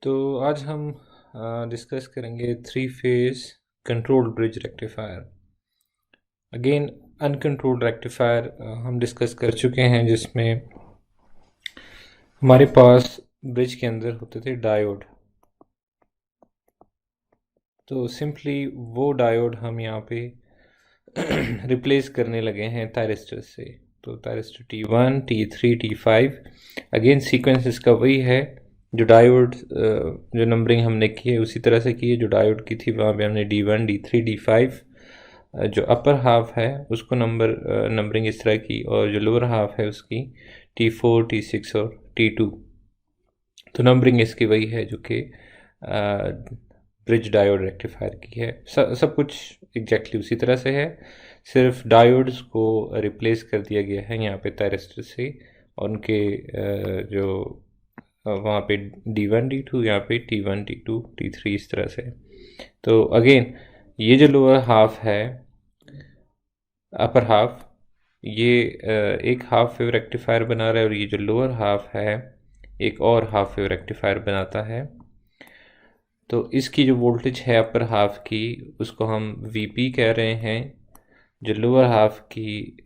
तो आज हम डिस्कस करेंगे three phase controlled bridge rectifier. Again uncontrolled rectifier हम डिस्कस कर चुके हैं, जिसमें हमारे पास ब्रिज के अंदर होते थे डायोड। तो सिंपली वो डायोड हम यहाँ पे रिप्लेस करने लगे हैं थायरिस्टर से। तो thyristor T1, T3, T5, again sequence इसका वही है। जो डायोड जो नंबरिंग हमने की है उसी तरह से की है जो डायोड की थी। वहाँ पे हमने D1, D3, D5 जो अपर हाफ है उसको नंबरिंग इस तरह की, और जो लोअर हाफ है उसकी T4, T6 और T2। तो नंबरिंग इसकी वही है जो कि ब्रिज डायोड रेक्टिफायर की है। सब कुछ एग्जैक्टली उसी तरह से है, सिर्फ डायोड्स को रिप्लेस कर दिया गया है यहाँ पे थायरिस्टर से, और उनके जो वहाँ पे D1, D2, यहाँ पे T1, T2, T3 इस तरह से। तो अगेन ये जो लोअर हाफ है, अपर हाफ, ये एक हाफ वेव रेक्टिफायर बना रहा है, और ये जो लोअर हाफ है एक और हाफ वेव रेक्टिफायर बनाता है। तो इसकी जो वोल्टेज है अपर हाफ की उसको हम Vp कह रहे हैं। जो लोअर हाफ की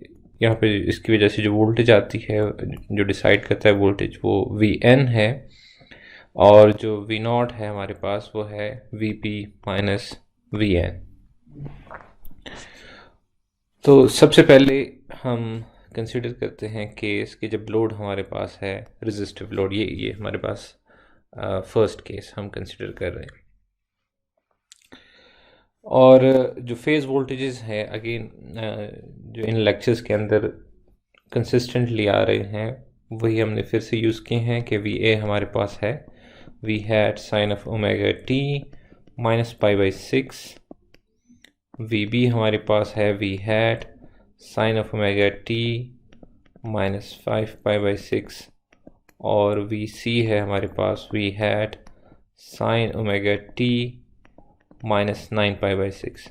यहाँ पे इसकी वजह से जो वोल्टेज आती है, जो डिसाइड करता है वोल्टेज, वो Vn है। और जो V0 है हमारे पास वो है Vp माइनस Vn। तो सबसे पहले हम कंसिडर करते हैं केस कि जब लोड हमारे पास है रेजिस्टिव लोड। ये हमारे पास फर्स्ट केस हम कंसिडर कर रहे हैं। और जो फेज़ वोल्टेजेस हैं, अगेन जो इन लेक्चर्स के अंदर कंसिस्टेंटली आ रहे हैं, वही हमने फिर से यूज़ किए हैं कि VA हमारे पास है V hat sine of omega t minus π/6। VB हमारे पास है V hat sine of omega t minus 5π/6, और VC है हमारे पास V hat sine omega t minus 9π/6।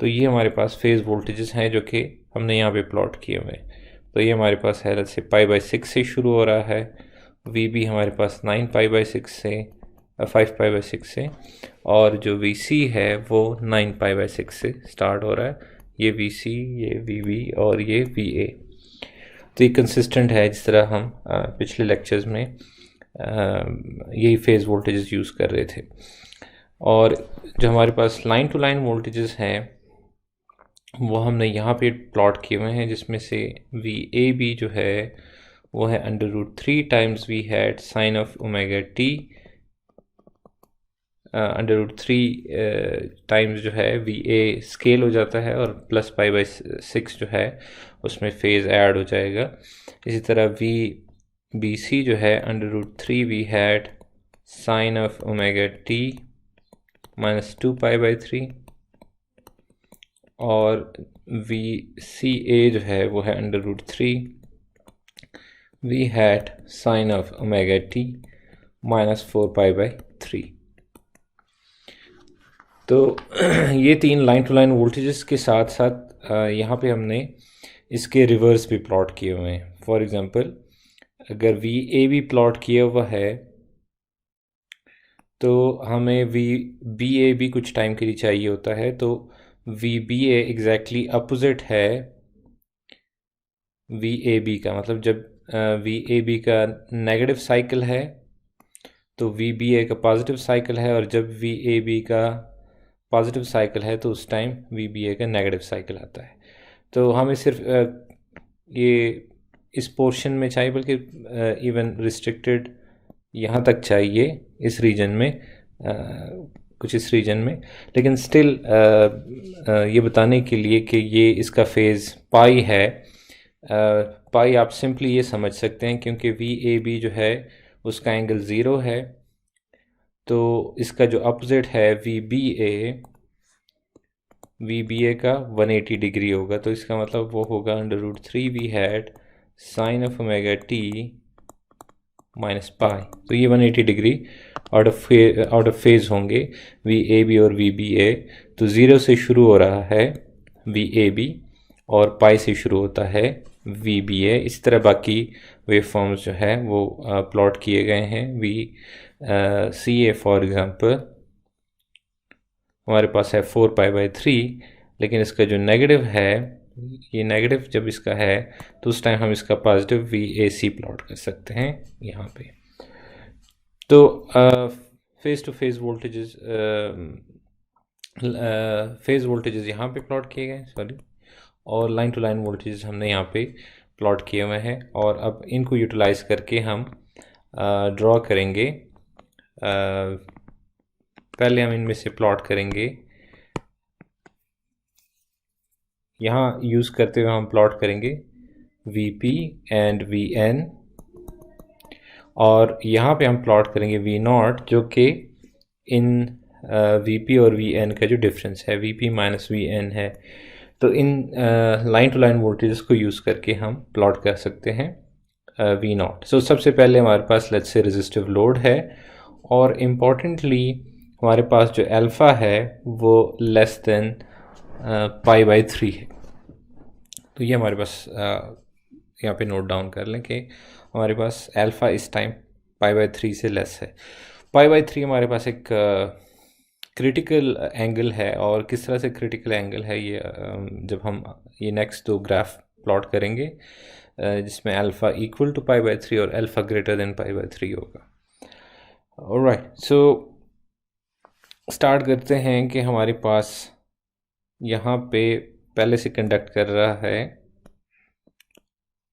तो ये हमारे पास फेज़ वोल्टेजेस हैं जो कि हमने यहाँ पे प्लॉट किए हुए हैं। तो ये हमारे पास है से π/6 से शुरू हो रहा है, VB हमारे पास 9π/6 से 5π/6 से, और जो VC है वो 9π/6 से स्टार्ट हो रहा है। ये VC, ये VB और ये VA। तो ये कंसिस्टेंट है, जिस तरह हम पिछले लेक्चर्स में यही फेज़ वोल्टेजेस यूज़ कर रहे थे। और जो हमारे पास लाइन टू लाइन वोल्टेजेस हैं वो हमने यहाँ पे प्लॉट किए हुए हैं, जिसमें से VAB जो है वो है √3 times V hat sine of omega t, √3 times जो है VA स्केल हो जाता है, और प्लस π/6 जो है उसमें फेज़ ऐड हो जाएगा। इसी तरह VBC जो है √3 V hat sine of omega t minus 2π/3, और VCA जो है वो है √3 V hat sine of omega t minus 4π/3। तो ये तीन लाइन टू लाइन वोल्टेजेस के साथ साथ यहाँ पे हमने इसके रिवर्स भी प्लॉट किए हुए हैं। फॉर एग्जांपल, अगर VAB प्लॉट किया हुआ है तो हमें VBA कुछ टाइम के लिए चाहिए होता है। तो VBA एग्जैक्टली अपोजिट है VAB का। मतलब जब VAB का नेगेटिव साइकिल है तो VBA का पॉजिटिव साइकिल है, और जब VAB का पॉजिटिव साइकिल है तो उस टाइम VBA का नेगेटिव साइकिल आता है। तो हमें सिर्फ ये इस पोर्शन में चाहिए, बल्कि इवन रिस्ट्रिक्टेड यहाँ तक चाहिए इस रीजन में, कुछ इस रीजन में। लेकिन स्टिल ये बताने के लिए कि ये इसका फेज़ पाई है, पाई आप सिंपली ये समझ सकते हैं क्योंकि VAB जो है उसका एंगल 0 है। तो इसका जो अपोजिट है VBA का 180 डिग्री होगा। तो इसका मतलब वो होगा √3 V hat sine of omega t minus pi. तो ये 180 डिग्री आउट ऑफ फेज होंगे VAB और VBA। तो 0 से शुरू हो रहा है VAB और पाई से शुरू होता है VBA। इस तरह बाकी वेव फॉर्म्स जो है वो प्लॉट किए गए हैं। VCA फॉर एग्ज़ाम्पल हमारे पास है 4π/3, लेकिन इसका जो नेगेटिव है, ये नेगेटिव जब इसका है तो उस टाइम हम इसका पॉजिटिव VAC प्लॉट कर सकते हैं यहाँ पे। तो phase to phase voltages, phase voltages यहाँ पे प्लॉट किए गए, सॉरी, और लाइन टू लाइन वोल्टेजेस हमने यहाँ पे प्लॉट किए हुए हैं। और अब इनको यूटिलाइज करके हम ड्रॉ करेंगे। पहले हम इनमें से प्लॉट करेंगे, यहाँ यूज़ करते हुए हम प्लॉट करेंगे VP एंड VN, और यहाँ पे हम प्लॉट करेंगे V0, जो कि इन VP और VN का जो डिफरेंस है, VP माइनस VN है। तो इन लाइन टू लाइन वोल्टेजेस को यूज़ करके हम प्लॉट कर सकते हैं V0। सो सबसे पहले हमारे पास लेट्स से रेजिस्टिव लोड है, और इम्पॉर्टेंटली हमारे पास जो अल्फ़ा है वो लेस देन π/3 है। तो ये हमारे पास यहाँ पे नोट डाउन कर लें कि हमारे पास अल्फ़ा इस टाइम π/3 से लेस है। π/3 हमारे पास एक क्रिटिकल एंगल है, और किस तरह से क्रिटिकल एंगल है ये जब हम ये नेक्स्ट दो ग्राफ प्लॉट करेंगे जिसमें अल्फ़ा इक्वल टू π/3 और अल्फ़ा ग्रेटर देन π/3 होगा। ऑलराइट, सो स्टार्ट करते हैं कि हमारे पास यहाँ पे पहले से कंडक्ट कर रहा है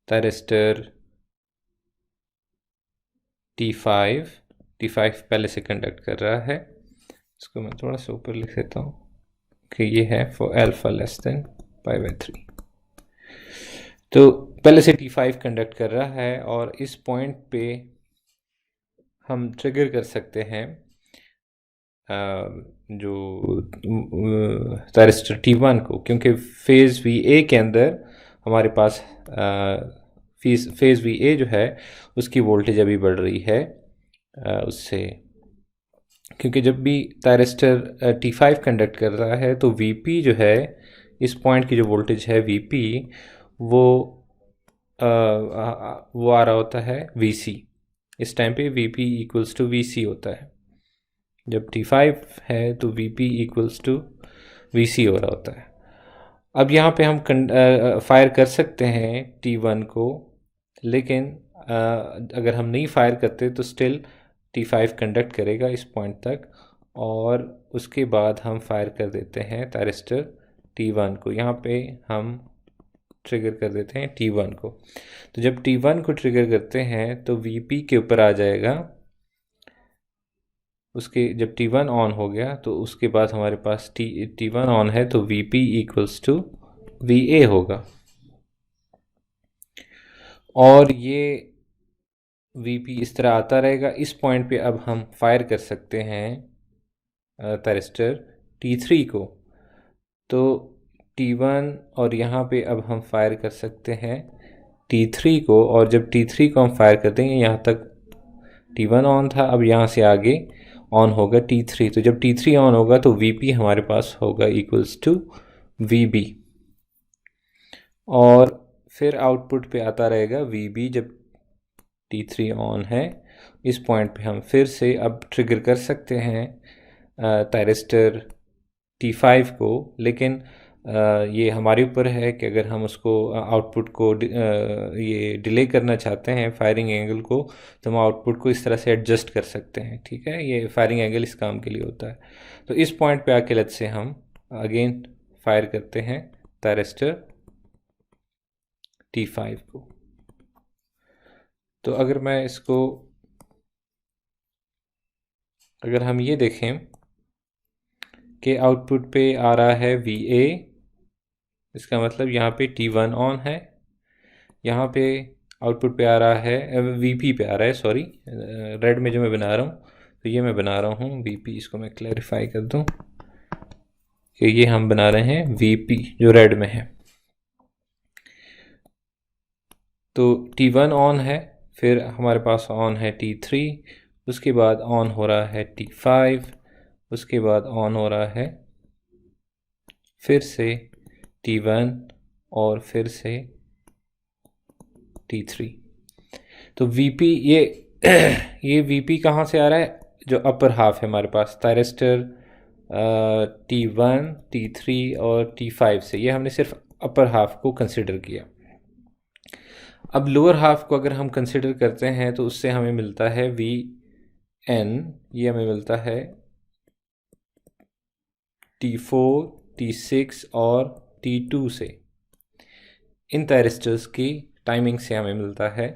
थायरिस्टर T5 पहले से कंडक्ट कर रहा है। इसको मैं थोड़ा सा ऊपर लिख देता हूँ कि ये है फॉर अल्फ़ा लेस देन π/3। तो पहले से T5 कंडक्ट कर रहा है, और इस पॉइंट पे हम ट्रिगर कर सकते हैं जो थायरिस्टर T1 को, क्योंकि फेज़ VA के अंदर हमारे पास फेज़ VA जो है उसकी वोल्टेज अभी बढ़ रही है उससे, क्योंकि जब भी थायरिस्टर T5 कंडक्ट कर रहा है तो VP जो है, इस पॉइंट की जो वोल्टेज है VP, वो आ रहा होता है VC। इस टाइम पे VP इक्वल्स टू VC होता है। जब T5 है तो VP इक्वल्स टू VC हो रहा होता है। अब यहाँ पे हम फायर कर सकते हैं T1 को, लेकिन अगर हम नहीं फायर करते तो स्टिल T5 कंडक्ट करेगा इस पॉइंट तक, और उसके बाद हम फायर कर देते हैं थायरिस्टर T1 को। यहाँ पे हम ट्रिगर कर देते हैं T1 को। तो जब T1 को ट्रिगर करते हैं तो VP के ऊपर आ जाएगा, उसके जब T1 ऑन हो गया तो उसके बाद हमारे पास T1 ऑन है तो VP इक्वल्स टू VA होगा, और ये VP इस तरह आता रहेगा। इस पॉइंट पे अब हम फायर कर सकते हैं थायरिस्टर T3 को। तो T1 और यहाँ पे अब हम फायर कर सकते हैं T3 को, और जब T3 को हम फायर कर देंगे, यहाँ तक T1 ऑन था, अब यहाँ से आगे ऑन होगा T3। तो जब T3 ऑन होगा तो VP हमारे पास होगा इक्वल्स टू VB, और फिर आउटपुट पे आता रहेगा VB जब T3 ऑन है। इस पॉइंट पे हम फिर से अब ट्रिगर कर सकते हैं थायरिस्टर T5 को, लेकिन ये हमारे ऊपर है कि अगर हम उसको आउटपुट को ये डिले करना चाहते हैं फायरिंग एंगल को, तो हम आउटपुट को इस तरह से एडजस्ट कर सकते हैं। ठीक है, ये फायरिंग एंगल इस काम के लिए होता है। तो इस पॉइंट पे आके लेट्स से हम अगेन फायर करते हैं थायरिस्टर T5 को। तो अगर मैं इसको, अगर हम ये देखें कि आउटपुट पे आ रहा है VA, इसका मतलब यहाँ पे T1 ऑन है, यहाँ पे आउटपुट पे आ रहा है VP पे आ रहा है, सॉरी रेड में जो मैं बना रहा हूँ, तो ये मैं बना रहा हूँ VP। इसको मैं क्लैरिफाई कर दूँ कि ये हम बना रहे हैं VP जो रेड में है। तो T1 ऑन है, फिर हमारे पास ऑन है T3, उसके बाद ऑन हो रहा है T5, उसके बाद ऑन हो रहा है फिर से T1, और फिर से T3। तो Vp ये Vp कहाँ से आ रहा है? जो अपर हाफ है हमारे पास थायरिस्टर T1, T3 और T5 से, ये हमने सिर्फ अपर हाफ को कंसिडर किया। अब लोअर हाफ को अगर हम कंसिडर करते हैं तो उससे हमें मिलता है Vn, ये हमें मिलता है T4, T6 और T2 से। इन थायरिस्टर्स की टाइमिंग से हमें मिलता है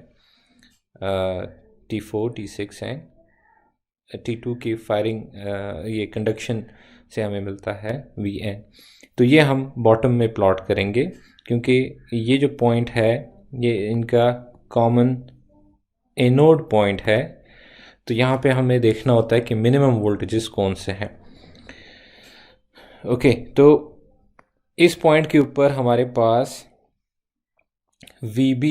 T4, T6 एंड T2 की फायरिंग, ये कंडक्शन से हमें मिलता है Vn। तो ये हम बॉटम में प्लॉट करेंगे, क्योंकि ये जो पॉइंट है ये इनका कॉमन एनोड पॉइंट है। तो यहाँ पे हमें देखना होता है कि मिनिमम वोल्टेजेस कौन से हैं। ओके, तो इस पॉइंट के ऊपर हमारे पास Vb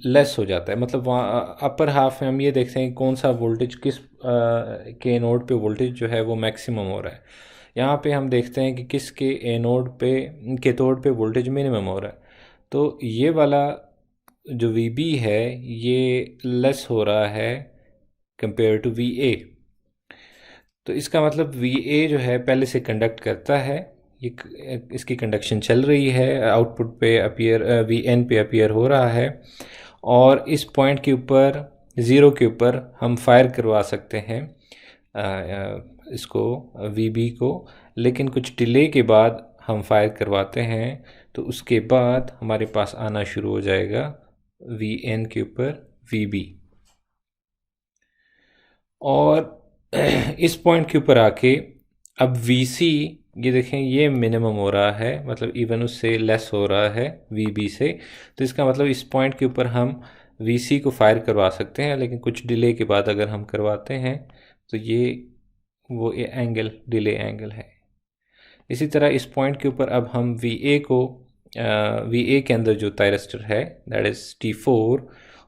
लेस हो जाता है, मतलब वहाँ अपर हाफ में हम ये देखते हैं कौन सा वोल्टेज किस के नोड पे वोल्टेज जो है वो मैक्सिमम हो रहा है। यहाँ पे हम देखते हैं कि किसके एनोड पे कैथोड पे वोल्टेज मिनिमम हो रहा है। तो ये वाला जो Vb है ये लेस हो रहा है कंपेयर टू Va। तो इसका मतलब Va जो है पहले से कंडक्ट करता है, ये इसकी कंडक्शन चल रही है, आउटपुट पे अपीयर Vn पे अपीयर हो रहा है। और इस पॉइंट के ऊपर, ज़ीरो के ऊपर हम फायर करवा सकते हैं इसको Vb को, लेकिन कुछ डिले के बाद हम फायर करवाते हैं तो उसके बाद हमारे पास आना शुरू हो जाएगा Vn के ऊपर Vb। और इस पॉइंट के ऊपर आके अब Vc, ये देखें ये मिनिमम हो रहा है, मतलब इवन उससे लेस हो रहा है Vb से। तो इसका मतलब इस पॉइंट के ऊपर हम Vc को फायर करवा सकते हैं, लेकिन कुछ डिले के बाद अगर हम करवाते हैं तो ये वो एंगल डिले एंगल है। इसी तरह इस पॉइंट के ऊपर अब हम Va के अंदर जो थायरिस्टर है दैट इज़ T4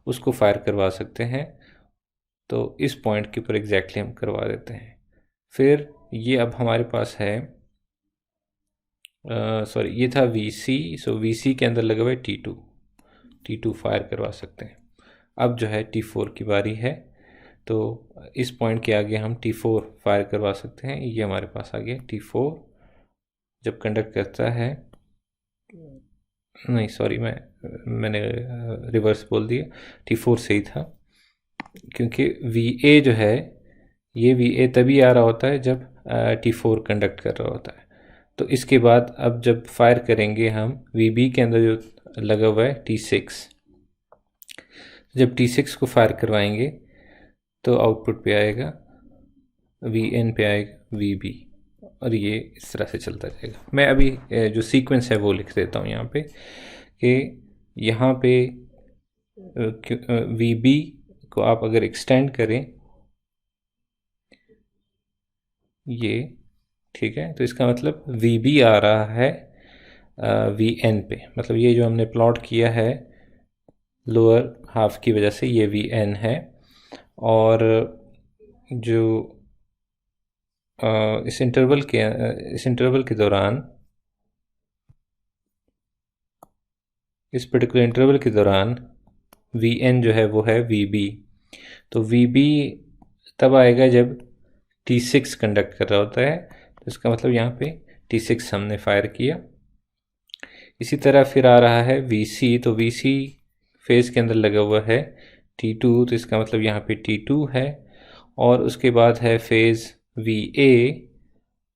उसको फायर करवा सकते हैं। तो इस पॉइंट के ऊपर एग्जैक्टली हम करवा देते हैं। फिर ये अब हमारे पास है सॉरी ये था Vc, सो Vc के अंदर लगा हुआ है T2 फायर करवा सकते हैं। अब जो है T4 की बारी है, तो इस पॉइंट के आगे हम T4 फायर करवा सकते हैं। ये हमारे पास आ गया T4 जब कंडक्ट करता है, नहीं सॉरी मैंने रिवर्स बोल दिया, T4 सही था, क्योंकि Va जो है ये Va तभी आ रहा होता है जब T4 कंडक्ट कर रहा होता है। तो इसके बाद अब जब फायर करेंगे हम Vb के अंदर जो लगा हुआ है T6, जब T6 को फायर करवाएंगे तो आउटपुट पे आएगा Vn पे आएगा Vb, और ये इस तरह से चलता जाएगा। मैं अभी जो सीक्वेंस है वो लिख देता हूँ यहाँ पे, कि यहाँ पे Vb को आप अगर एक्सटेंड करें ये, ठीक है, तो इसका मतलब Vb आ रहा है Vn पे, मतलब ये जो हमने प्लॉट किया है लोअर हाफ की वजह से ये Vn है। और जो इस इंटरवल के दौरान, इस पर्टिकुलर इंटरवल के दौरान Vn जो है वो है Vb। तो Vb तब आएगा जब T6 कंडक्ट कर रहा होता है, तो इसका मतलब यहाँ पे T6 हमने फायर किया। इसी तरह फिर आ रहा है Vc, तो Vc फेज के अंदर लगा हुआ है T2, तो इसका मतलब यहाँ पे T2 है। और उसके बाद है फेज Va,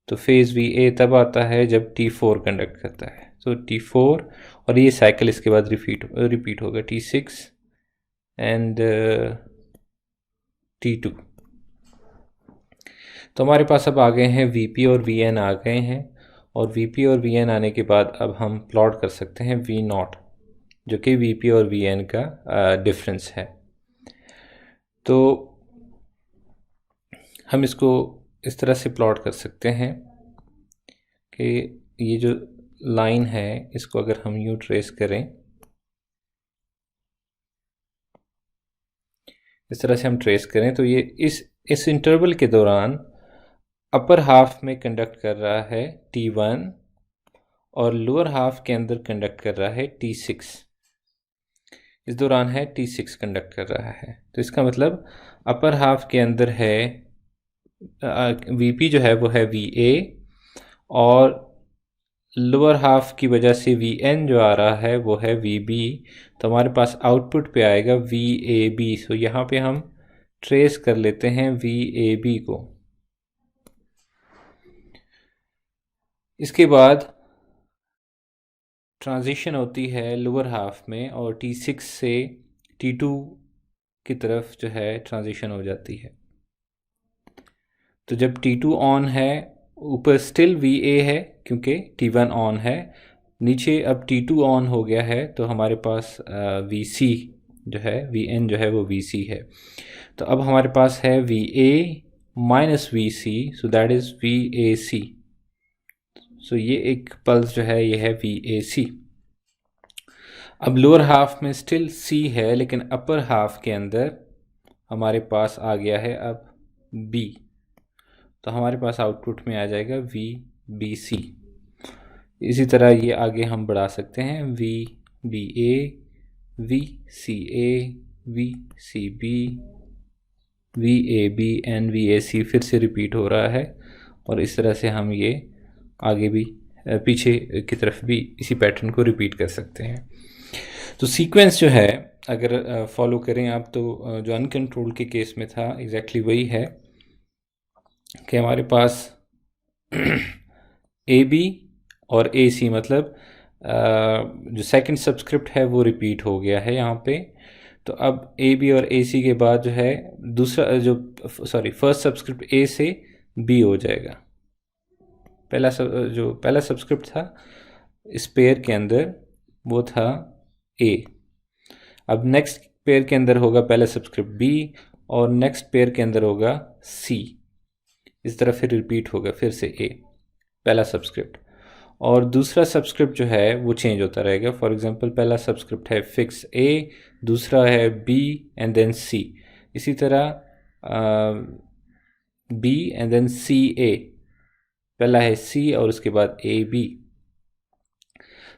तो फेज Va तब आता है जब T4 कंडक्ट करता है, तो T4, और ये साइकिल इसके बाद रिपीट होगा T6 एंड T2। तो हमारे पास अब आ गए हैं Vp और Vn आ गए हैं, और Vp और Vn आने के बाद अब हम प्लॉट कर सकते हैं V0, जो कि Vp और Vn का डिफरेंस है। तो हम इसको इस तरह से प्लॉट कर सकते हैं कि ये जो लाइन है इसको अगर हम यूँ ट्रेस करें, इस तरह से हम ट्रेस करें, तो ये इस इंटरवल के दौरान अपर हाफ में कंडक्ट कर रहा है T1 और लोअर हाफ के अंदर कंडक्ट कर रहा है T6। इस दौरान है T6 कंडक्ट कर रहा है। तो इसका मतलब अपर हाफ के अंदर है Vp जो है वो है Va, और लोअर हाफ की वजह से Vn जो आ रहा है वो है Vb। तो हमारे पास आउटपुट पे आएगा Vab। सो यहाँ पे हम ट्रेस कर लेते हैं Vab को। इसके बाद ट्रांजिशन होती है लोअर हाफ में, और T6 से T2 की तरफ जो है ट्रांजिशन हो जाती है। तो जब T2 ऑन है, ऊपर स्टिल Va है क्योंकि T1 ऑन है, नीचे अब T2 ऑन हो गया है, तो हमारे पास Vc जो है, Vn जो है वो Vc है। तो अब हमारे पास है Va minus Vc, so that is Vac। सो ये एक पल्स जो है ये है Vac। अब लोअर हाफ में स्टिल C है, लेकिन अपर हाफ के अंदर हमारे पास आ गया है अब B। तो हमारे पास आउटपुट में आ जाएगा VBC। इसी तरह ये आगे हम बढ़ा सकते हैं, VBA, VCA, VCB, VAB and VAC फिर से रिपीट हो रहा है। और इस तरह से हम ये आगे भी पीछे की तरफ भी इसी पैटर्न को रिपीट कर सकते हैं। तो सीक्वेंस जो है अगर फॉलो करें आप, तो जो अनकंट्रोल के केस में था एग्जैक्टली वही है कि हमारे पास AB और AC, मतलब जो सेकंड सबस्क्रिप्ट है वो रिपीट हो गया है यहाँ पे। तो अब AB और AC के बाद जो है दूसरा जो फर्स्ट सबस्क्रिप्ट A से B हो जाएगा। जो पहला सबस्क्रिप्ट था इस पेयर के अंदर वो था A। अब नेक्स्ट पेयर के अंदर होगा पहला सबस्क्रिप्ट B, और नेक्स्ट पेयर के अंदर होगा C। इस तरह फिर रिपीट होगा फिर से A पहला सबस्क्रिप्ट, और दूसरा सबस्क्रिप्ट जो है वो चेंज होता रहेगा। फॉर एग्जांपल पहला सबस्क्रिप्ट है फिक्स A, दूसरा है B एंड देन C। इसी तरह B एंड देन CA, पहला है C और उसके बाद AB।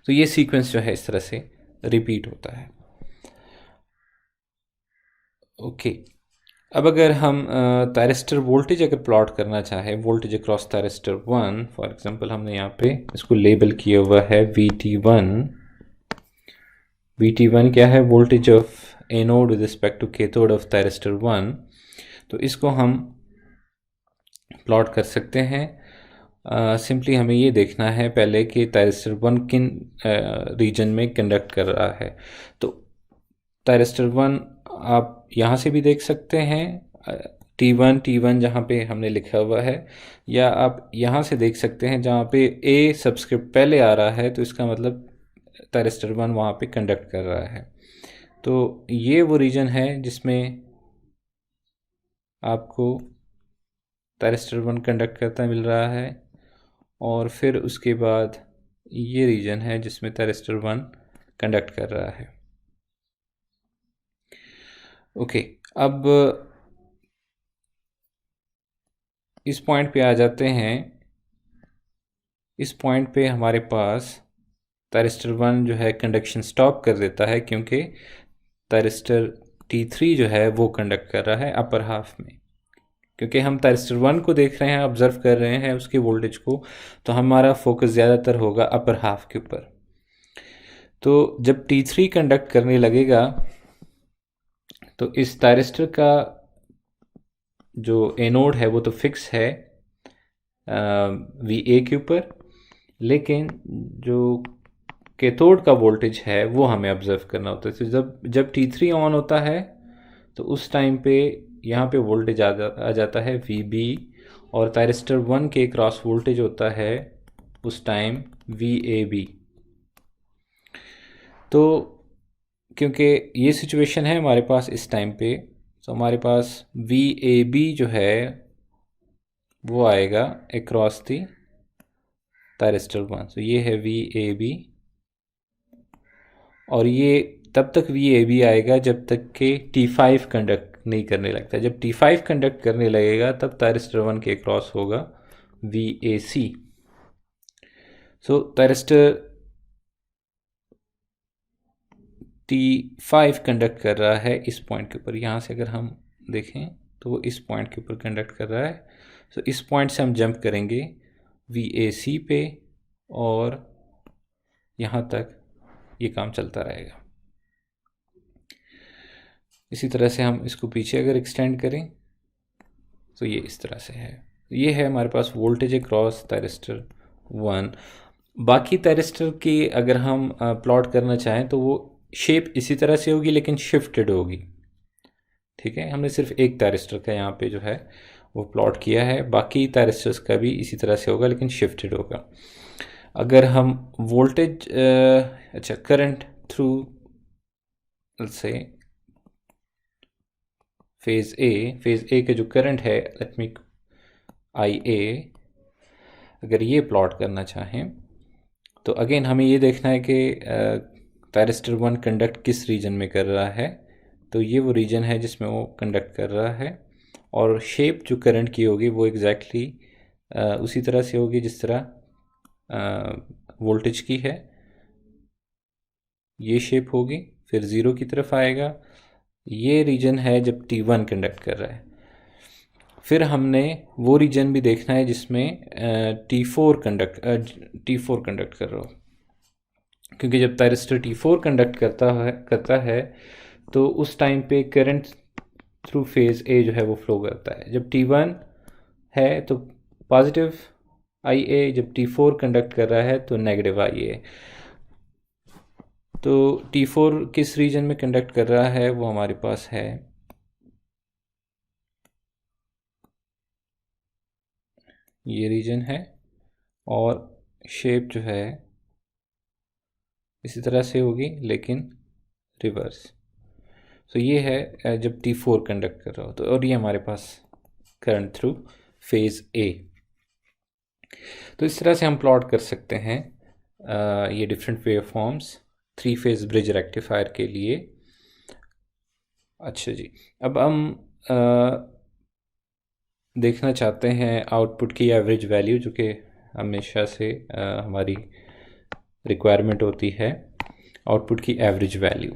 तो ये सीक्वेंस जो है इस तरह से रिपीट होता है। ओके अब अगर हम थायरिस्टर वोल्टेज अगर प्लॉट करना चाहे, voltage across thyristor 1, for example हमने यहाँ पे इसको लेबल किया हुआ है VT1। VT1 क्या है? Voltage of anode with respect to cathode of thyristor 1। तो इसको हम प्लॉट कर सकते हैं। सिंपली हमें ये देखना है पहले कि थायरिस्टर 1 किन रीजन में कंडक्ट कर रहा है। तो थायरिस्टर 1 आप यहाँ से भी देख सकते हैं, T1 जहाँ पे हमने लिखा हुआ है, या आप यहाँ से देख सकते हैं जहाँ पे A सब्सक्रिप्ट पहले आ रहा है, तो इसका मतलब थायरिस्टर 1 वहाँ पे कंडक्ट कर रहा है। तो ये वो रीजन है जिसमें आपको थायरिस्टर 1 कंडक्ट करता मिल रहा है, और फिर उसके बाद ये रीजन है जिसमें थायरिस्टर 1 कंडक्ट कर रहा है। ओके अब इस पॉइंट पे आ जाते हैं। इस पॉइंट पे हमारे पास थायरिस्टर 1 जो है कंडक्शन स्टॉप कर देता है, क्योंकि थायरिस्टर T3 जो है वो कंडक्ट कर रहा है अपर हाफ में। क्योंकि हम थायरिस्टर 1 को देख रहे हैं, ऑब्जर्व कर रहे हैं उसके वोल्टेज को, तो हमारा फोकस ज़्यादातर होगा अपर हाफ के ऊपर। तो जब T3 कंडक्ट करने लगेगा तो इस थायरिस्टर का जो एनोड है वो तो फिक्स है VA के ऊपर, लेकिन जो कैथोड का वोल्टेज है वो हमें ऑब्जर्व करना होता है। तो जब T3 ऑन होता है तो उस टाइम पे यहाँ पे वोल्टेज आ जाता है VB, और थायरिस्टर 1 के क्रॉस वोल्टेज होता है उस टाइम VAB। तो क्योंकि ये सिचुएशन है हमारे पास इस टाइम पे, तो हमारे पास VAB जो है वो आएगा अक्रॉस दी थायरिस्टर 1। तो ये है VAB, और ये तब तक VAB आएगा जब तक कि T5 कंडक्ट नहीं करने लगता। जब T5 कंडक्ट करने लगेगा तब थायरिस्टर 1 के क्रॉस होगा VAC। सो थायरिस्टर T5 कंडक्ट कर रहा है इस पॉइंट के ऊपर। यहाँ से अगर हम देखें तो वो इस पॉइंट के ऊपर कंडक्ट कर रहा है। तो इस पॉइंट से हम जंप करेंगे VAC पे और यहाँ तक ये काम चलता रहेगा। इसी तरह से हम इसको पीछे अगर एक्सटेंड करें तो ये इस तरह से है। ये है हमारे पास वोल्टेज अक्रॉस थायरिस्टर 1। बाकी थायरिस्टर की अगर हम प्लॉट करना चाहें तो वो शेप इसी तरह से होगी लेकिन शिफ्टेड होगी। ठीक है, हमने सिर्फ एक थायरिस्टर का यहाँ पे जो है वो प्लॉट किया है, बाकी थायरिस्टर्स का भी इसी तरह से होगा लेकिन शिफ्टेड होगा। अगर हम वोल्टेज करंट थ्रू से फेज़ ए का जो करंट है लेट मी IA, अगर ये प्लॉट करना चाहें तो अगेन हमें ये देखना है कि थायरिस्टर 1 कंडक्ट किस रीजन में कर रहा है। तो ये वो रीजन है जिसमें वो कंडक्ट कर रहा है और शेप जो करंट की होगी वो एग्जैक्टली उसी तरह से होगी जिस तरह वोल्टेज की है। ये शेप होगी, फिर ज़ीरो की तरफ आएगा। ये रीजन है जब T1 कंडक्ट कर रहा है। फिर हमने वो रीजन भी देखना है जिसमें T4 कंडक्ट कर रहा हो, क्योंकि जब थायरिस्टर T4 कंडक्ट करता है तो उस टाइम पे करंट थ्रू फेज़ A जो है वो फ्लो करता है। जब T1 है तो पॉजिटिव IA, जब T4 कंडक्ट कर रहा है तो नेगेटिव IA। तो T4 किस रीजन में कंडक्ट कर रहा है वो हमारे पास है ये रीजन है, और शेप जो है इसी तरह से होगी लेकिन रिवर्स। तो ये है जब T4 कंडक्ट कर रहा हो तो, और ये हमारे पास करंट थ्रू फेज़ A। तो इस तरह से हम प्लॉट कर सकते हैं ये different wave forms 3 phase bridge rectifier के लिए। अच्छा जी, अब हम देखना चाहते हैं आउटपुट की एवरेज वैल्यू, जो कि हमेशा से हमारी रिक्वायरमेंट होती है, आउटपुट की एवरेज वैल्यू।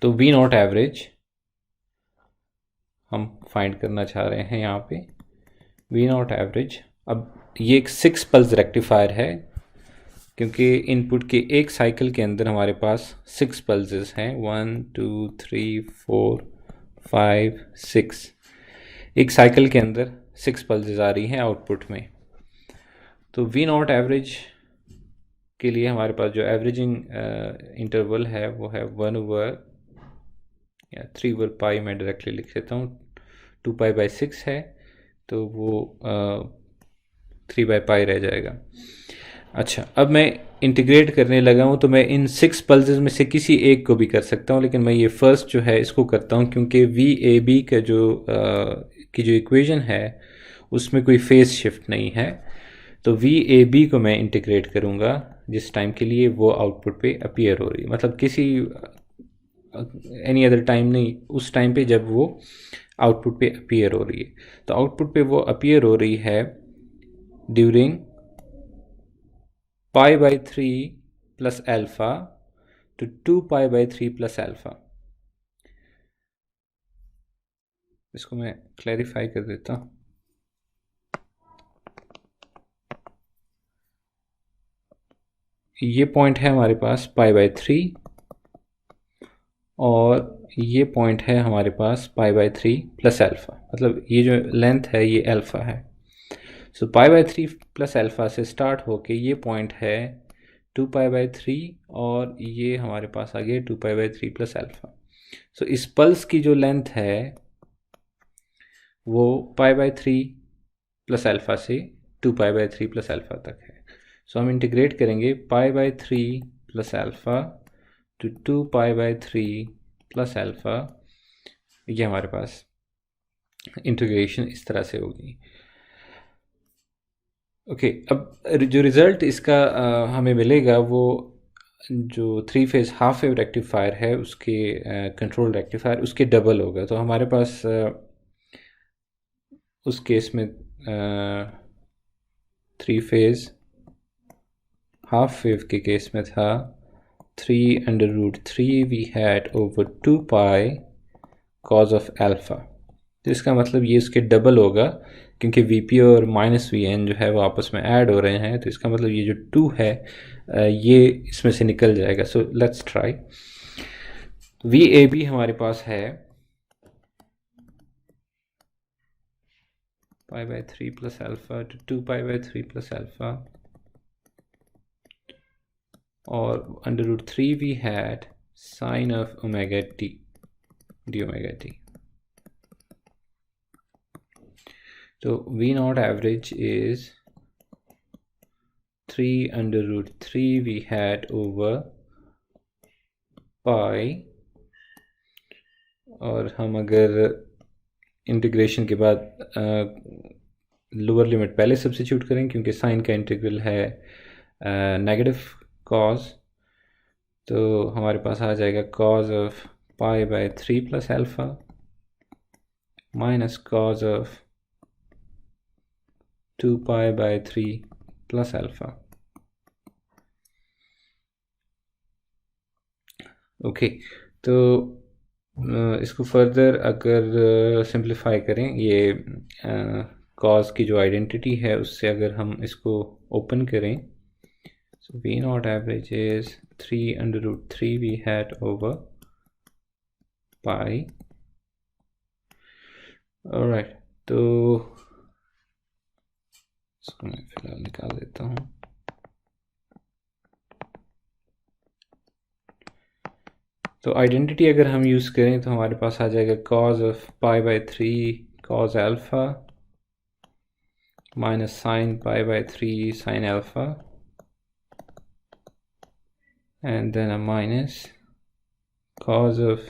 तो V0 एवरेज हम फाइंड करना चाह रहे हैं यहाँ पे। V0 एवरेज, अब ये एक 6 पल्स रेक्टिफायर है क्योंकि इनपुट के एक साइकिल के अंदर हमारे पास 6 पल्सेस हैं, 1 2 3 4 5 6। एक साइकिल के अंदर 6 पल्सेस आ रही हैं आउटपुट में। तो V0 एवरेज के लिए हमारे पास जो एवरेजिंग इंटरवल है वो है 1/3/पाई, मैं डायरेक्टली लिख लेता हूँ, 2π/6 है तो वो 3/पाई रह जाएगा। अच्छा, अब मैं इंटीग्रेट करने लगा हूँ तो मैं इन 6 पल्सेस में से किसी एक को भी कर सकता हूँ, लेकिन मैं ये फर्स्ट जो है इसको करता हूँ क्योंकि VAB का जो इक्वेशन है उसमें कोई फेज शिफ्ट नहीं है। तो VAB को मैं इंटीग्रेट करूँगा जिस टाइम के लिए वो आउटपुट पे अपीयर हो रही है, मतलब किसी एनी अदर टाइम नहीं, उस टाइम पे जब वो आउटपुट पे अपीयर हो रही है। तो आउटपुट पे वो अपीयर हो रही है during π/3 plus alpha to 2π/3 plus alpha. इसको मैं क्लैरिफाई कर देता हूँ। ये पॉइंट है हमारे पास π/3 और ये पॉइंट है हमारे पास π/3 प्लस अल्फ़ा, मतलब ये जो लेंथ है ये अल्फ़ा है। सो π/3 प्लस अल्फ़ा से स्टार्ट होके ये पॉइंट है 2π/3 और ये हमारे पास आ गया 2π/3 प्लस अल्फ़ा। सो इस पल्स की जो लेंथ है वो π/3 प्लस अल्फ़ा से 2π/3 प्लस अल्फ़ा तक है। सो हम इंटीग्रेट करेंगे π/3 plus alpha to 2π/3 plus alpha. ये हमारे पास इंटीग्रेशन इस तरह से होगी। ओके, अब जो रिज़ल्ट इसका हमें मिलेगा वो जो 3 फेज़ हाफ वेव रेक्टिफायर है उसके कंट्रोल रेक्टिफायर उसके डबल होगा। तो हमारे पास उस केस में 3 फेज़ हाफ वेव के केस में था 3 √3 V hat over 2 pi cos of alpha. तो इसका मतलब ये इसके डबल होगा, क्योंकि वी पी और माइनस वी एन जो है वो आपस में ऐड हो रहे हैं, तो इसका मतलब ये जो 2 है ये इसमें से निकल जाएगा। So let's try. V A B हमारे पास है π/3 plus alpha to 2π/3 plus alpha, और √3 V hat sine of omega t d omega t. तो V naught average is 3 √3 V hat over pi, और हम अगर इंटीग्रेशन के बाद लोअर लिमिट पहले सब्स्टिट्यूट करें, क्योंकि साइन का इंटीग्रल है नेगेटिव कॉज, तो हमारे पास आ जाएगा cos of π/3 plus alpha minus cos of 2π/3 plus alpha. Okay, तो इसको फर्दर अगर सिंप्लीफाई करें, ये कॉज की जो आइडेंटिटी है उससे अगर हम इसको ओपन करें, so V naught average is 3 √3 V hat over pi. Alright, तो इसको मैं फिलहाल निकाल देता हूँ। तो आइडेंटिटी अगर हम यूज़ करें तो हमारे पास आ जाएगा cos of π/3 cos alpha minus sine π/3 sine alpha, and then a minus cos of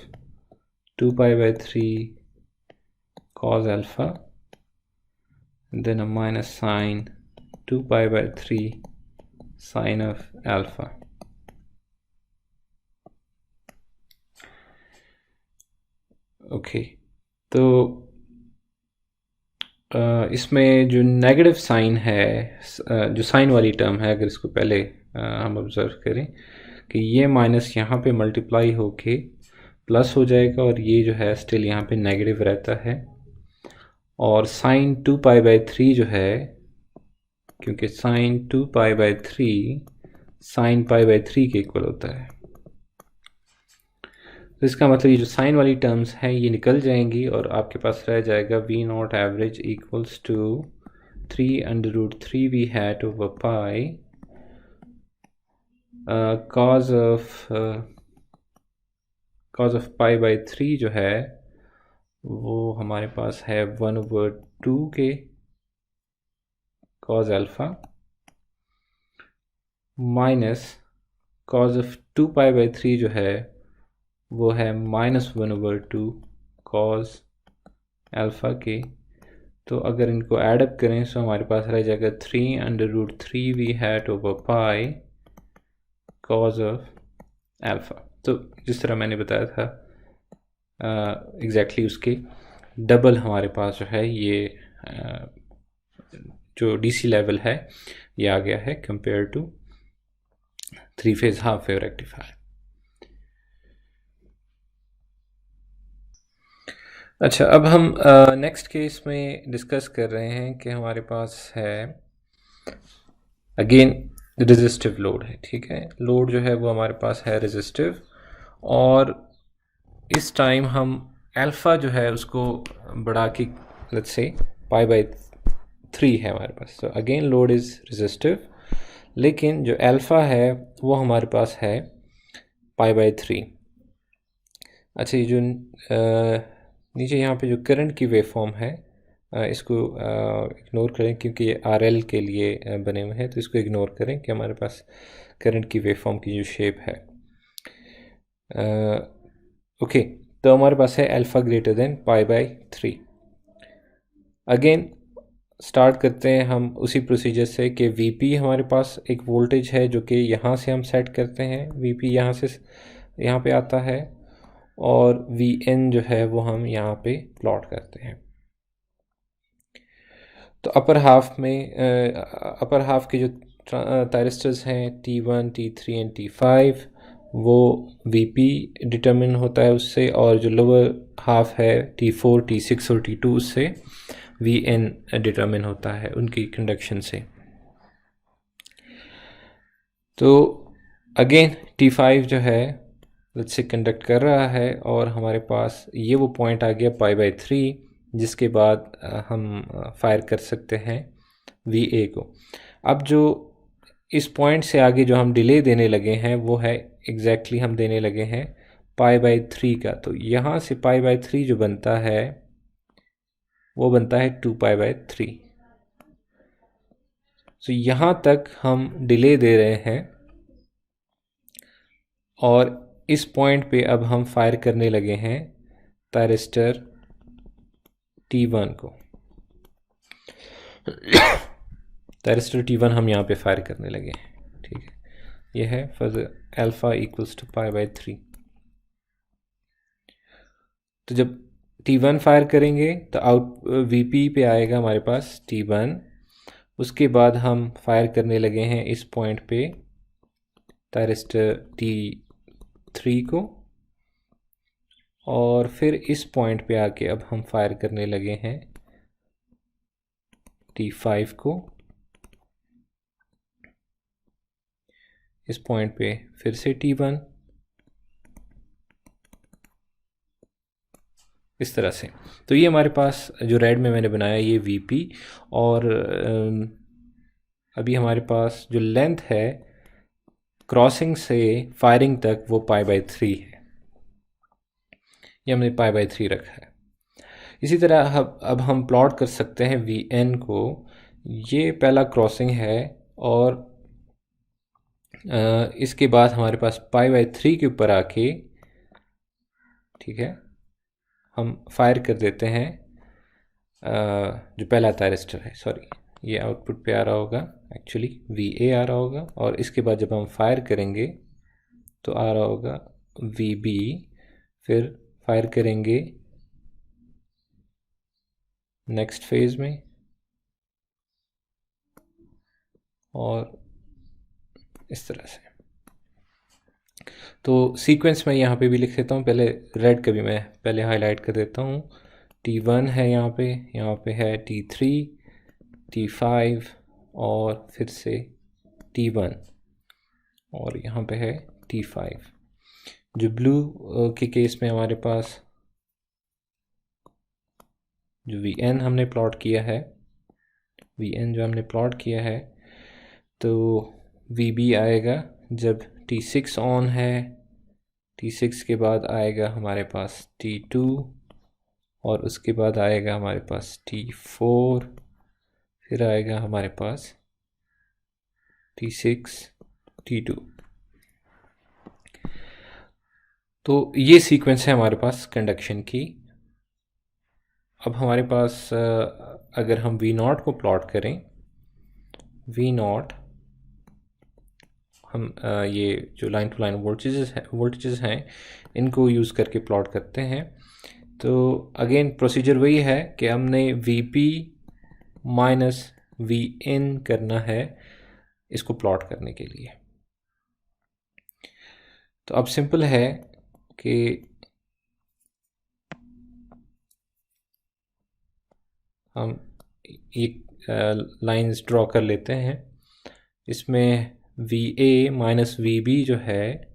2π/3 cos alpha, and then a minus sine 2π/3 sine of alpha. Okay, तो इसमें जो नेगेटिव साइन है, जो साइन वाली टर्म है, अगर इसको पहले हम ऑब्ज़र्व करें कि ये माइनस यहाँ पे मल्टीप्लाई होके प्लस हो जाएगा, और ये जो है स्टिल यहाँ पे नेगेटिव रहता है, और साइन 2π/3 जो है, क्योंकि साइन 2π/3 साइन π/3 के इक्वल होता है, तो इसका मतलब ये जो साइन वाली टर्म्स हैं ये निकल जाएंगी, और आपके पास रह जाएगा V naught average equals to 3 √3 V hat over pi cos of π/3 जो है वो हमारे पास है 1/2 के cos alpha minus cos of 2π/3 जो है वो है -1/2 cos अल्फ़ा के। तो अगर इनको ऐडअप करें तो हमारे पास रह जाएगा 3 √3 V hat over pi cos of alpha. तो जिस तरह मैंने बताया था एग्जैक्टली उसके डबल हमारे पास जो है ये जो डीसी लेवल है ये आ गया है compare to 3 phase half wave rectifier. अच्छा, अब हम नेक्स्ट केस में डिस्कस कर रहे हैं कि हमारे पास है अगेन रेजिस्टिव लोड है। ठीक है, लोड जो है वो हमारे पास है रेजिस्टिव, और इस टाइम हम अल्फ़ा जो है उसको बढ़ा के लेट्स से π/3 है हमारे पास। तो अगेन लोड इज़ रेजिस्टिव, लेकिन जो अल्फ़ा है वो हमारे पास है π/3। अच्छा, ये जो नीचे यहाँ पे जो करंट की वेव फॉर्म है इसको इग्नोर करें, क्योंकि ये आरएल के लिए बने हुए हैं, तो इसको इग्नोर करें कि हमारे पास करंट की वेव फॉर्म की जो शेप है। ओके, तो हमारे पास है alpha greater than π/3। Again start करते हैं हम उसी प्रोसीजर से कि वीपी हमारे पास एक वोल्टेज है जो कि यहाँ से हम सेट करते हैं, वीपी यहाँ से यहाँ पे आता है, और वी एन जो है वो हम यहाँ पे प्लॉट करते हैं। तो अपर हाफ में अपर हाफ के जो थायरिस्टर्स हैं T1, T3 एंड T5, वो Vp डिटरमिन होता है उससे, और जो लोअर हाफ है T4, T6 और T2 उससे Vn डिटरमिन होता है उनकी कंडक्शन से। तो अगेन T5 जो है लेट्स से कंडक्ट कर रहा है, और हमारे पास ये वो पॉइंट आ गया π/3, जिसके बाद हम फायर कर सकते हैं Va को। अब जो इस पॉइंट से आगे जो हम डिले देने लगे हैं वो है एग्जैक्टली हम देने लगे हैं π/3 का। तो यहाँ से π/3 जो बनता है वो बनता है 2π/3। तो यहाँ तक हम डिले दे रहे हैं, और इस पॉइंट पे अब हम फायर करने लगे हैं थायरिस्टर T1 को। थायरिस्टर T1 हम यहाँ पे फायर करने लगे हैं, ठीक है। यह है फॉर अल्फा इक्वल्स टू π/3। तो जब T1 फायर करेंगे तो आउट Vp पे आएगा हमारे पास T1। उसके बाद हम फायर करने लगे हैं इस पॉइंट पे थायरिस्टर T3 को, और फिर इस पॉइंट पे आके अब हम फायर करने लगे हैं T5 को। इस पॉइंट पे फिर से T1, इस तरह से। तो ये हमारे पास जो रेड में मैंने बनाया ये Vp, और अभी हमारे पास जो लेंथ है क्रॉसिंग से फायरिंग तक वो π/3 है, ये हमने π/3 रखा है। इसी तरह अब हम प्लॉट कर सकते हैं Vn को। ये पहला क्रॉसिंग है, और इसके बाद हमारे पास π/3 के ऊपर आके, ठीक है, हम फायर कर देते हैं जो पहला थायरिस्टर है, सॉरी ये आउटपुट पे आ रहा होगा, एक्चुअली Va आ रहा होगा, और इसके बाद जब हम फायर करेंगे तो आ रहा होगा Vb। फिर फायर करेंगे नेक्स्ट फेज में, और इस तरह से। तो सीक्वेंस में यहाँ पे भी लिख देता हूँ, पहले रेड का भी मैं पहले हाईलाइट कर देता हूँ। T1 है यहाँ पे है T3, T5 और फिर से T1, और यहाँ पे है T5। जो ब्लू के केस में हमारे पास जो Vn हमने प्लॉट किया है, Vn जो हमने प्लॉट किया है, तो Vb आएगा जब T6 ऑन है, T6 के बाद आएगा हमारे पास T2, और उसके बाद आएगा हमारे पास T4, फिर आएगा हमारे पास T6, T2। तो ये सीक्वेंस है हमारे पास कंडक्शन की। अब हमारे पास अगर हम V0 को प्लॉट करें, V0 हम ये जो लाइन टू लाइन वोल्टेजेस हैं इनको यूज़ करके प्लॉट करते हैं। तो अगेन प्रोसीजर वही है कि हमने Vp माइनस Vn करना है इसको प्लॉट करने के लिए। तो अब सिंपल है कि हम एक लाइंस ड्रॉ कर लेते हैं। इसमें Va माइनस Vb जो है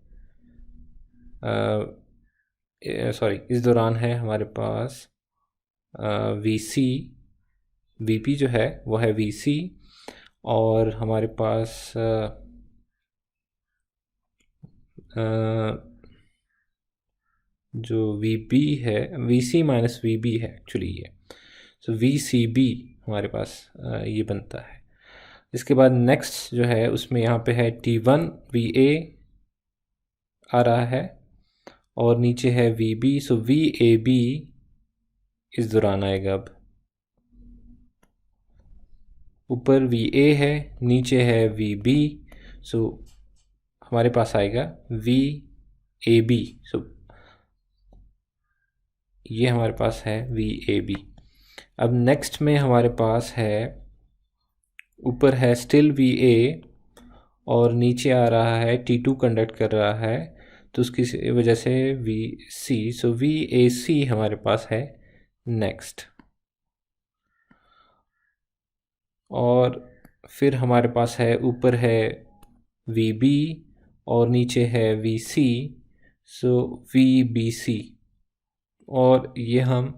सॉरी इस दौरान है हमारे पास Vc, Vp जो है वो है Vc, और हमारे पास जो Vb है Vc माइनस Vb है एक्चुअली ये, सो Vcb हमारे पास ये बनता है। इसके बाद नेक्स्ट जो है उसमें यहाँ पे है T1 Va आ रहा है, और नीचे है Vb, सो Vab इस दौरान आएगा। अब ऊपर Va है, नीचे है Vb, सो हमारे पास आएगा Vab। सो ये हमारे पास है Vab। अब नेक्स्ट में हमारे पास है ऊपर है स्टिल Va, और नीचे आ रहा है T2 कंडक्ट कर रहा है, तो उसकी वजह से we C, so V A सी हमारे पास है नेक्स्ट। और फिर हमारे पास है, ऊपर है वी बी और नीचे है V C, so V B C. और ये हम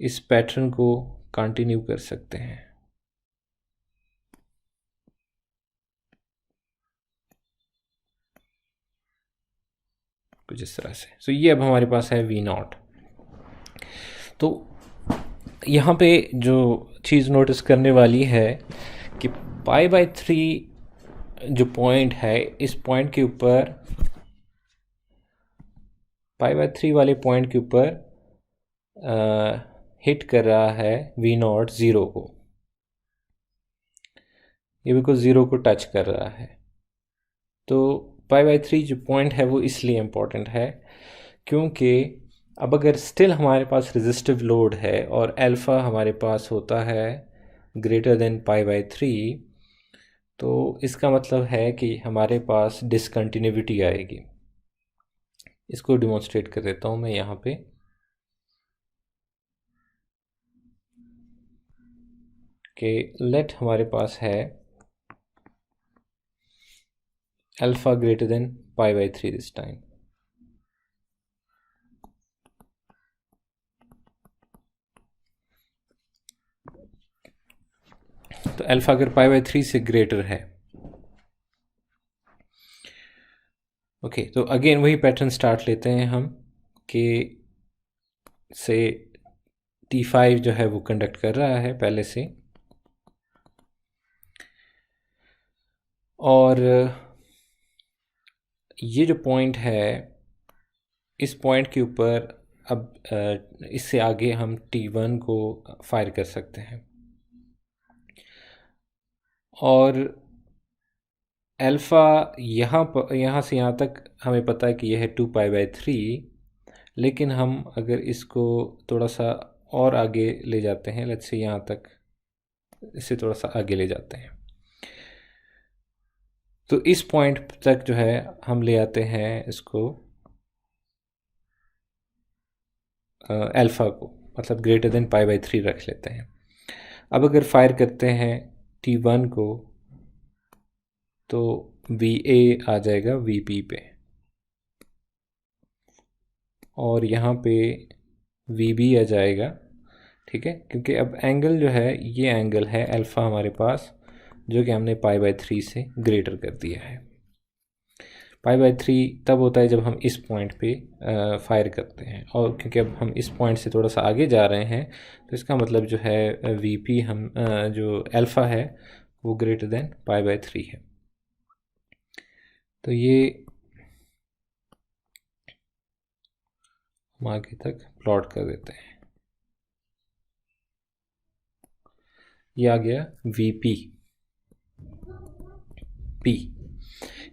इस पैटर्न को कंटिन्यू कर सकते हैं कुछ इस तरह से। सो ये अब हमारे पास है वी नॉट। तो यहाँ पे जो चीज़ नोटिस करने वाली है कि पाई बाय 3 जो पॉइंट है, इस पॉइंट के ऊपर, पाई बाय 3 वाले पॉइंट के ऊपर हिट कर रहा है वी नॉट ज़ीरो को। ये बिल्कुल ज़ीरो को टच कर रहा है। तो पाई बाय 3 जो पॉइंट है वो इसलिए इम्पोर्टेंट है क्योंकि अब अगर स्टिल हमारे पास रेजिस्टिव लोड है और अल्फ़ा हमारे पास होता है ग्रेटर देन पाई बाय 3, तो इसका मतलब है कि हमारे पास डिसकंटिन्यूटी आएगी। इसको डिमॉन्स्ट्रेट कर देता हूँ मैं यहाँ पे। कि लेट हमारे पास है alpha greater than pi by 3 this time. तो अल्फ़ा अगर पाई बाय 3 से ग्रेटर है, ओके, तो अगेन वही पैटर्न स्टार्ट लेते हैं हम कि से T5 जो है वो कंडक्ट कर रहा है पहले से, और ये जो पॉइंट है, इस पॉइंट के ऊपर अब इससे आगे हम T1 को फायर कर सकते हैं। और अल्फ़ा यहाँ से यहाँ तक हमें पता है कि यह है 2 पाई बाय 3, लेकिन हम अगर इसको थोड़ा सा और आगे ले जाते हैं, लेट्स से यहाँ तक, इससे थोड़ा सा आगे ले जाते हैं, तो इस पॉइंट तक जो है हम ले आते हैं इसको अल्फ़ा को, मतलब ग्रेटर देन पाई बाय 3 रख लेते हैं। अब अगर फायर करते हैं T1 को, तो VA आ जाएगा VP पे, और यहाँ पे VB आ जाएगा, ठीक है, क्योंकि अब एंगल जो है, ये एंगल है अल्फ़ा हमारे पास, जो कि हमने पाई बाय 3 से ग्रेटर कर दिया है। पाई बाय 3 तब होता है जब हम इस पॉइंट पे फायर करते हैं, और क्योंकि अब हम इस पॉइंट से थोड़ा सा आगे जा रहे हैं, तो इसका मतलब जो है VP हम जो अल्फ़ा है वो ग्रेटर देन पाई बाय 3 है। तो ये हम आगे तक प्लॉट कर देते हैं। ये आ गया VP P।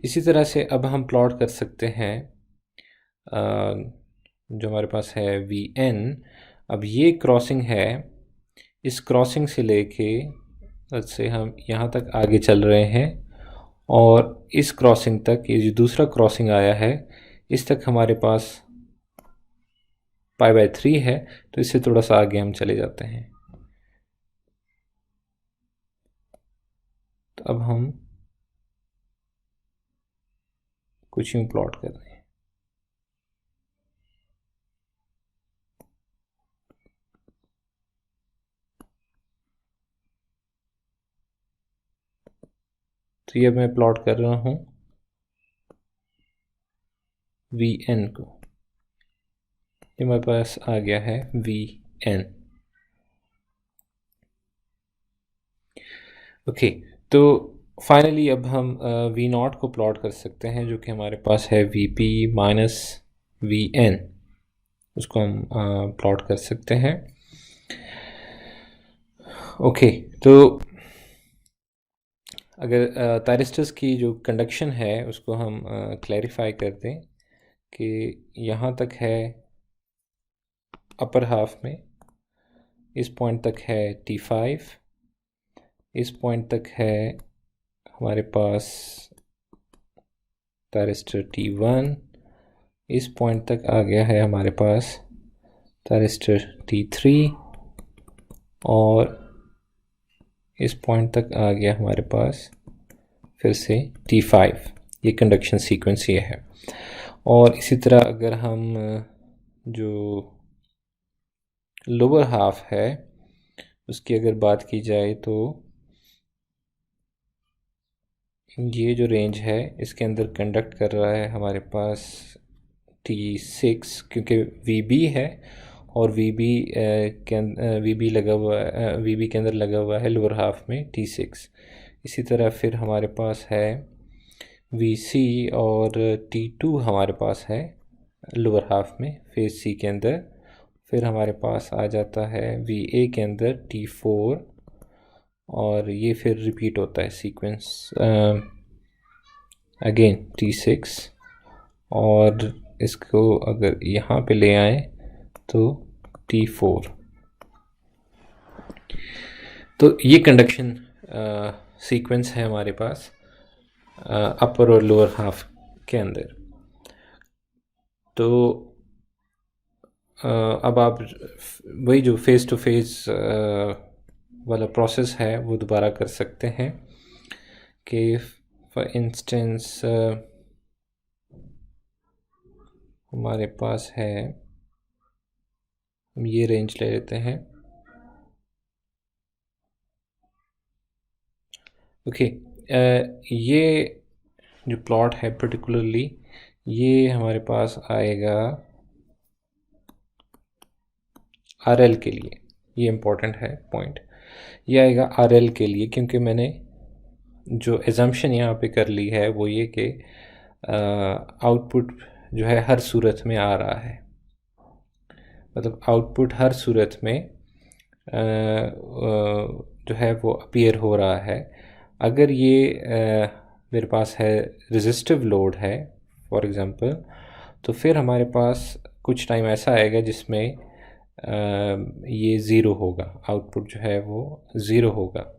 इसी तरह से अब हम प्लॉट कर सकते हैं जो हमारे पास है VN। अब ये क्रॉसिंग है, इस क्रॉसिंग से लेके से हम यहाँ तक आगे चल रहे हैं, और इस क्रॉसिंग तक, ये जो दूसरा क्रॉसिंग आया है, इस तक हमारे पास पाई बाय 3 है, तो इससे थोड़ा सा आगे हम चले जाते हैं। तो अब हम कुछ यूँ प्लॉट कर रहे हैं। तो ये मैं प्लॉट कर रहा हूँ VN को। ये मेरे पास आ गया है VN। ओके, तो फाइनली अब हम V नॉट को प्लॉट कर सकते हैं, जो कि हमारे पास है VP माइनस VN। उसको हम प्लॉट कर सकते हैं। ओके, तो अगर थायरिस्टर्स की जो कंडक्शन है उसको हम क्लैरिफाई कर दें कि यहाँ तक है अपर हाफ में, इस पॉइंट तक है T5, इस पॉइंट तक है हमारे पास थायरिस्टर T1, इस पॉइंट तक आ गया है हमारे पास थायरिस्टर T3 और इस पॉइंट तक आ गया हमारे पास फिर से T5। ये कंडक्शन सीक्वेंस ये है। और इसी तरह अगर हम जो लोअर हाफ है उसकी अगर बात की जाए तो ये जो रेंज है इसके अंदर कंडक्ट कर रहा है हमारे पास T6, क्योंकि VB है और VB लगा हुआ VB के अंदर लगा हुआ है लोअर हाफ में T6। इसी तरह फिर हमारे पास है VC और T2 हमारे पास है लोअर हाफ में फेज C के अंदर। फिर हमारे पास आ जाता है VA के अंदर T4 और ये फिर रिपीट होता है सीक्वेंस अगेन T6 और इसको अगर यहाँ पे ले आए तो T4। तो ये कंडक्शन सीक्वेंस है हमारे पास अपर और लोअर हाफ के अंदर। तो अब आप वही जो फेस टू फेस वाला प्रोसेस है वो दोबारा कर सकते हैं कि फॉर इंस्टेंस हमारे पास है, हम ये रेंज ले लेते हैं। ओके, ये जो प्लॉट है पर्टिकुलरली ये हमारे पास आएगा RL के लिए। ये इम्पोर्टेंट है पॉइंट, ये आएगा RL के लिए क्योंकि मैंने जो एजम्पशन यहाँ पे कर ली है वो ये कि आउटपुट जो है हर सूरत में आ रहा है, मतलब आउटपुट हर सूरत में जो है वो अपीयर हो रहा है। अगर ये मेरे पास है रेजिस्टिव लोड है फॉर एग्ज़ाम्पल, तो फिर हमारे पास कुछ टाइम ऐसा आएगा जिसमें ये ज़ीरो होगा, आउटपुट जो है वो ज़ीरो होगा।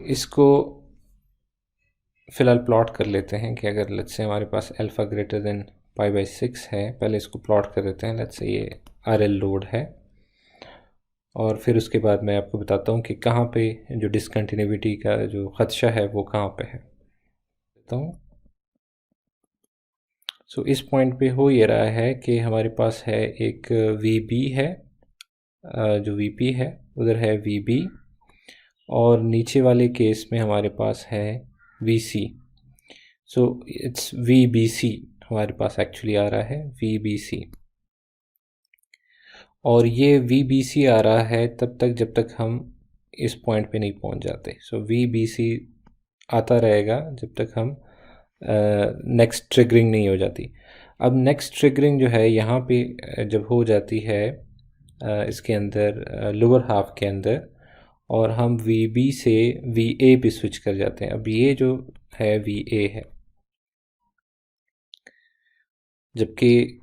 इसको फ़िलहाल प्लॉट कर लेते हैं कि अगर लेट्स से हमारे पास अल्फ़ा ग्रेटर देन π/6 है, पहले इसको प्लॉट कर देते हैं। लेट्स से ये RL लोड है और फिर उसके बाद मैं आपको बताता हूँ कि कहाँ पे जो डिसकंटिन्यूटी का जो ख़दशा है वो कहाँ पे है। तो इस पॉइंट पे हो ये रहा है कि हमारे पास है एक VB है, जो VP है, उधर है VB और नीचे वाले केस में हमारे पास है VC। सो इट्स VBC हमारे पास एक्चुअली आ रहा है VBC, और ये VBC आ रहा है तब तक जब तक हम इस पॉइंट पे नहीं पहुंच जाते। सो VBC आता रहेगा जब तक हम नेक्स्ट ट्रिगरिंग नहीं हो जाती। अब नेक्स्ट ट्रिगरिंग जो है यहाँ पे जब हो जाती है इसके अंदर लोअर हाफ के अंदर, और हम VB से VA पे स्विच कर जाते हैं। अब ये जो है VA है, जबकि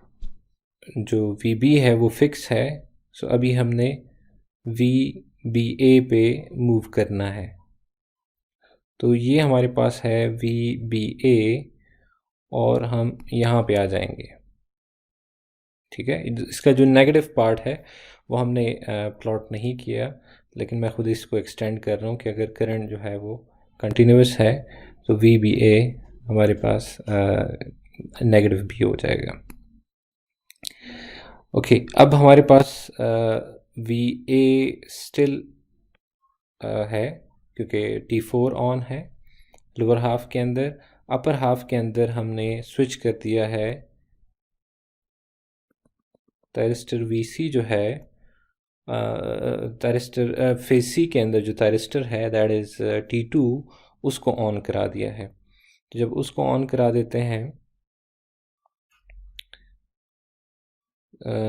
जो VB है वो फिक्स है। सो अभी हमने VBA पे मूव करना है। तो ये हमारे पास है VBA और हम यहाँ पे आ जाएंगे। ठीक है, इसका जो नेगेटिव पार्ट है वो हमने प्लॉट नहीं किया, लेकिन मैं खुद इसको एक्सटेंड कर रहा हूँ कि अगर करंट जो है वो कंटिन्यूस है तो VBA हमारे पास नेगेटिव भी हो जाएगा। ओके, अब हमारे पास VA स्टिल है क्योंकि T4 ऑन है लोअर हाफ के अंदर। अपर हाफ के अंदर हमने स्विच कर दिया है, थायरिस्टर VC जो है थायरिस्टर फेज C के अंदर जो थायरिस्टर है दैट इज़ T2, उसको ऑन करा दिया है। तो जब उसको ऑन करा देते हैं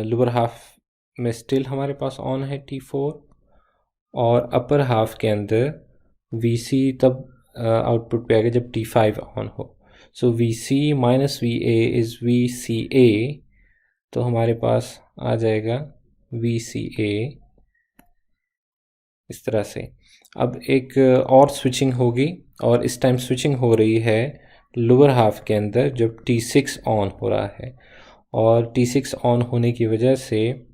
लोअर हाफ में स्टिल हमारे पास ऑन है T4, और अपर हाफ के अंदर VC तब आउटपुट पे आएगा जब T5 ऑन हो। सो VC minus VA is VCA, तो हमारे पास आ जाएगा VCA इस तरह से। अब एक और स्विचिंग होगी और इस टाइम स्विचिंग हो रही है लोअर हाफ के अंदर जब T6 ऑन हो रहा है, और T6 ऑन होने की वजह से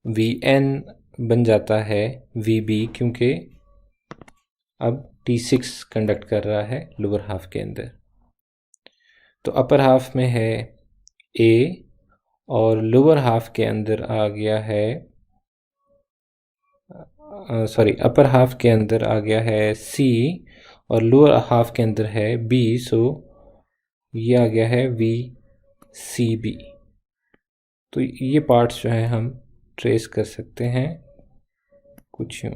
Vn बन जाता है Vb, क्योंकि अब T6 कंडक्ट कर रहा है लोअर हाफ के अंदर। तो अपर हाफ में है A और लोअर हाफ के अंदर आ गया है, सॉरी, अपर हाफ के अंदर आ गया है C और लोअर हाफ के अंदर है B, सो ये आ गया है VCB। तो ये पार्ट्स जो है हम ट्रेस कर सकते हैं कुछ यूँ।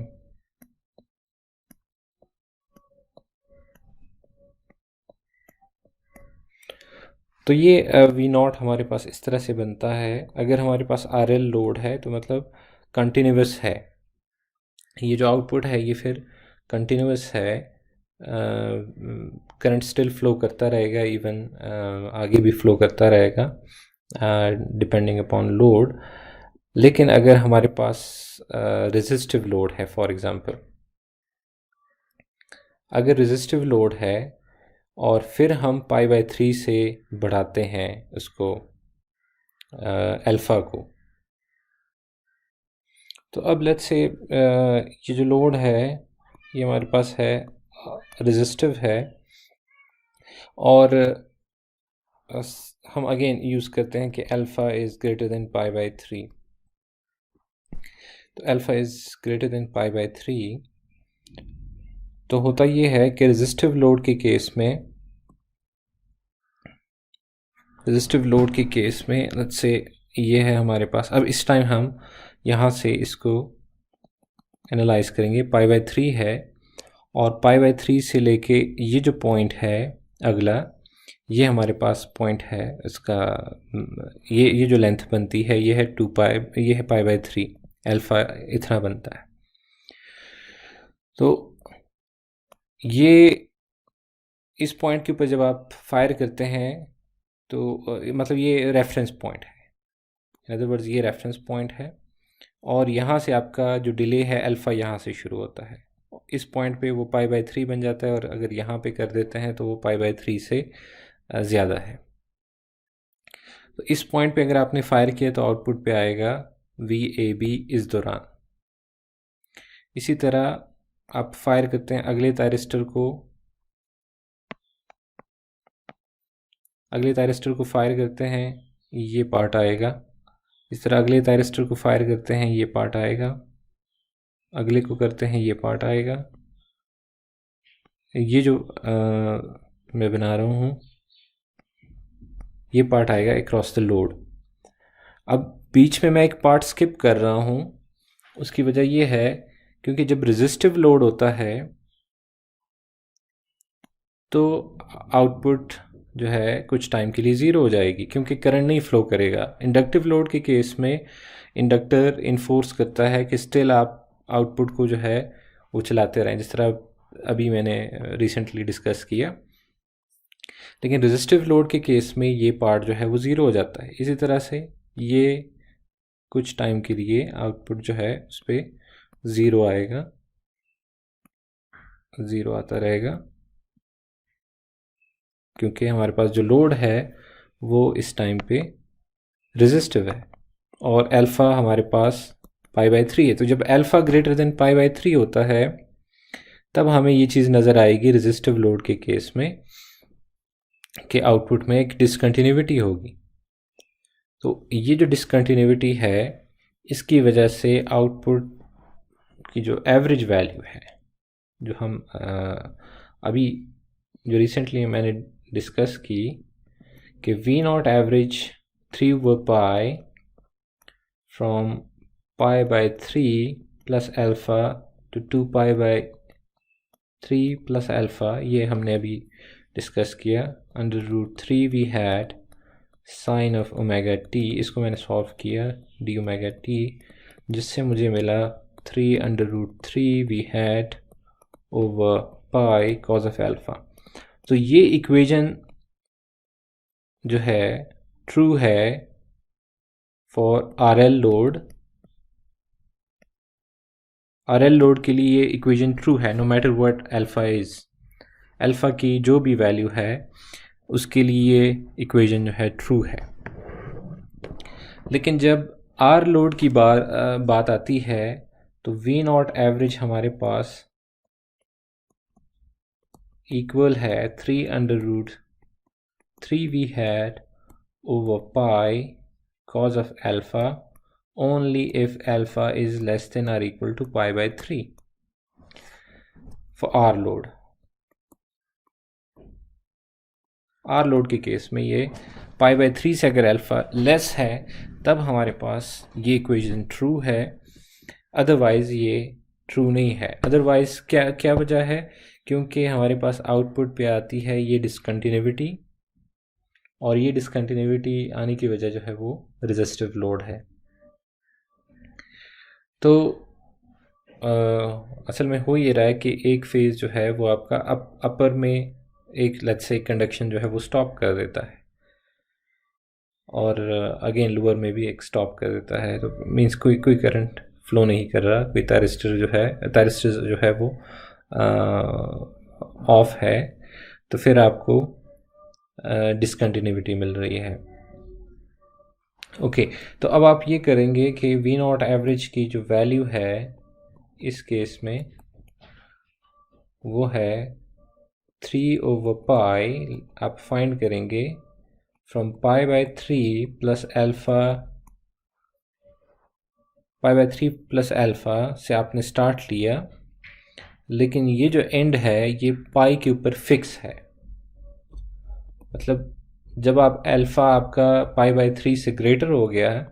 तो ये V0 हमारे पास इस तरह से बनता है। अगर हमारे पास RL लोड है तो मतलब कंटिन्यूस है, ये जो आउटपुट है ये फिर कंटिन्यूस है, करंट स्टिल फ्लो करता रहेगा, इवन आगे भी फ्लो करता रहेगा डिपेंडिंग अपॉन लोड। लेकिन अगर हमारे पास रेजिस्टिव लोड है, फॉर एग्ज़ाम्पल अगर रेजिस्टिव लोड है और फिर हम π/3 से बढ़ाते हैं उसको अल्फ़ा को, तो अब लेट्स से ये जो लोड है ये हमारे पास है रेजिस्टिव है, और हम अगेन यूज़ करते हैं कि अल्फ़ा इज़ ग्रेटर देन π/3। तो अल्फ़ा इज़ ग्रेटर देन π/3, तो होता ये है कि रेजिस्टिव लोड के केस में लेट्स से ये है हमारे पास। अब इस टाइम हम यहाँ से इसको एनालाइज करेंगे। π/3 है और π/3 से लेके ये जो पॉइंट है अगला, ये हमारे पास पॉइंट है इसका, ये जो लेंथ बनती है ये है 2π, ये है π/3, अल्फ़ा इतना बनता है। तो ये इस पॉइंट के ऊपर जब आप फायर करते हैं तो मतलब ये रेफरेंस पॉइंट है, इन अदर वर्ड्स ये रेफरेंस पॉइंट है, और यहाँ से आपका जो डिले है अल्फ़ा यहाँ से शुरू होता है। इस पॉइंट पे वो π/3 बन जाता है, और अगर यहाँ पे कर देते हैं तो वो π/3 से ज़्यादा है। तो इस पॉइंट पे अगर आपने फायर किया तो आउटपुट पे आएगा VAB इस दौरान। इसी तरह आप फायर करते हैं अगले थायरिस्टर को फायर करते हैं, ये पार्ट आएगा। इस तरह अगले थायरिस्टर को फायर करते हैं, ये पार्ट आएगा। अगले को करते हैं, ये पार्ट आएगा। ये जो मैं बना रहा हूँ ये पार्ट आएगा अक्रॉस द लोड। अब बीच में मैं एक पार्ट स्किप कर रहा हूँ, उसकी वजह ये है क्योंकि जब रेजिस्टिव लोड होता है तो आउटपुट जो है कुछ टाइम के लिए ज़ीरो हो जाएगी, क्योंकि करंट नहीं फ्लो करेगा। इंडक्टिव लोड के केस में इंडक्टर इन्फोर्स करता है कि स्टिल आप आउटपुट को जो है वो चलाते रहें, जिस तरह अभी मैंने रिसेंटली डिस्कस किया। लेकिन रेजिस्टिव लोड के केस में ये पार्ट जो है वो ज़ीरो हो जाता है। इसी तरह से ये कुछ टाइम के लिए आउटपुट जो है उस पर ज़ीरो आएगा, ज़ीरो आता रहेगा, क्योंकि हमारे पास जो लोड है वो इस टाइम पे रेजिस्टिव है, और अल्फ़ा हमारे पास π/3 है। तो जब अल्फ़ा ग्रेटर देन π/3 होता है तब हमें ये चीज़ नज़र आएगी रेजिस्टिव लोड के केस में कि आउटपुट में एक डिसकंटिन्यूटी होगी। तो ये जो डिसकंटिन्यूटी है इसकी वजह से आउटपुट की जो एवरेज वैल्यू है, जो हम अभी जो रिसेंटली मैंने डिस्कस की कि V0 average 3/π from π/3 plus alpha to 2π/3 plus alpha, ये हमने अभी डिस्कस किया। √3 V hat sine of omega t, इसको मैंने सॉल्व किया d⍵t, जिससे मुझे मिला 3√3 V hat over pi cos of alpha. तो ये इक्वेशन जो है ट्रू है for RL load. RL load के लिए ये इक्वेशन ट्रू है no matter what alpha is. Alpha की जो भी वैल्यू है उसके लिए इक्वेशन जो है ट्रू है। लेकिन जब आर लोड की बात आती है तो वी नॉट एवरेज हमारे पास इक्वल है 3 V hat over pi cos of alpha only if alpha is less than or equal to pi by 3 for R load। R load के केस में ये pi by 3 से अगर अल्फ़ा लेस है तब हमारे पास ये इक्वेशन ट्रू है, अदरवाइज़ ये ट्रू नहीं है। अदरवाइज़ क्या वजह है? क्योंकि हमारे पास आउटपुट पे आती है ये डिसकंटिन्यूटी, और ये डिसकंटिन्यूटी आने की वजह जो है वो रेजिस्टिव लोड है। तो असल में हो ये रहा है कि एक फेज़ जो है वो आपका अपर में एक लेट्स से कंडक्शन जो है वो स्टॉप कर देता है, और अगेन लोअर में भी एक स्टॉप कर देता है। तो मींस कोई करंट फ्लो नहीं कर रहा, कोई थायरिस्टर जो है वो ऑफ है, तो फिर आपको डिसकंटिन्यूटी मिल रही है। ओके, तो अब आप ये करेंगे कि वी नॉट एवरेज की जो वैल्यू है इस केस में वो है 3/पाई। आप फाइंड करेंगे from pi by 3 plus alpha से आपने स्टार्ट लिया, लेकिन ये जो एंड है ये पाई के ऊपर फिक्स है। मतलब जब आप अल्फ़ा आपका पाई बाय 3 से ग्रेटर हो गया है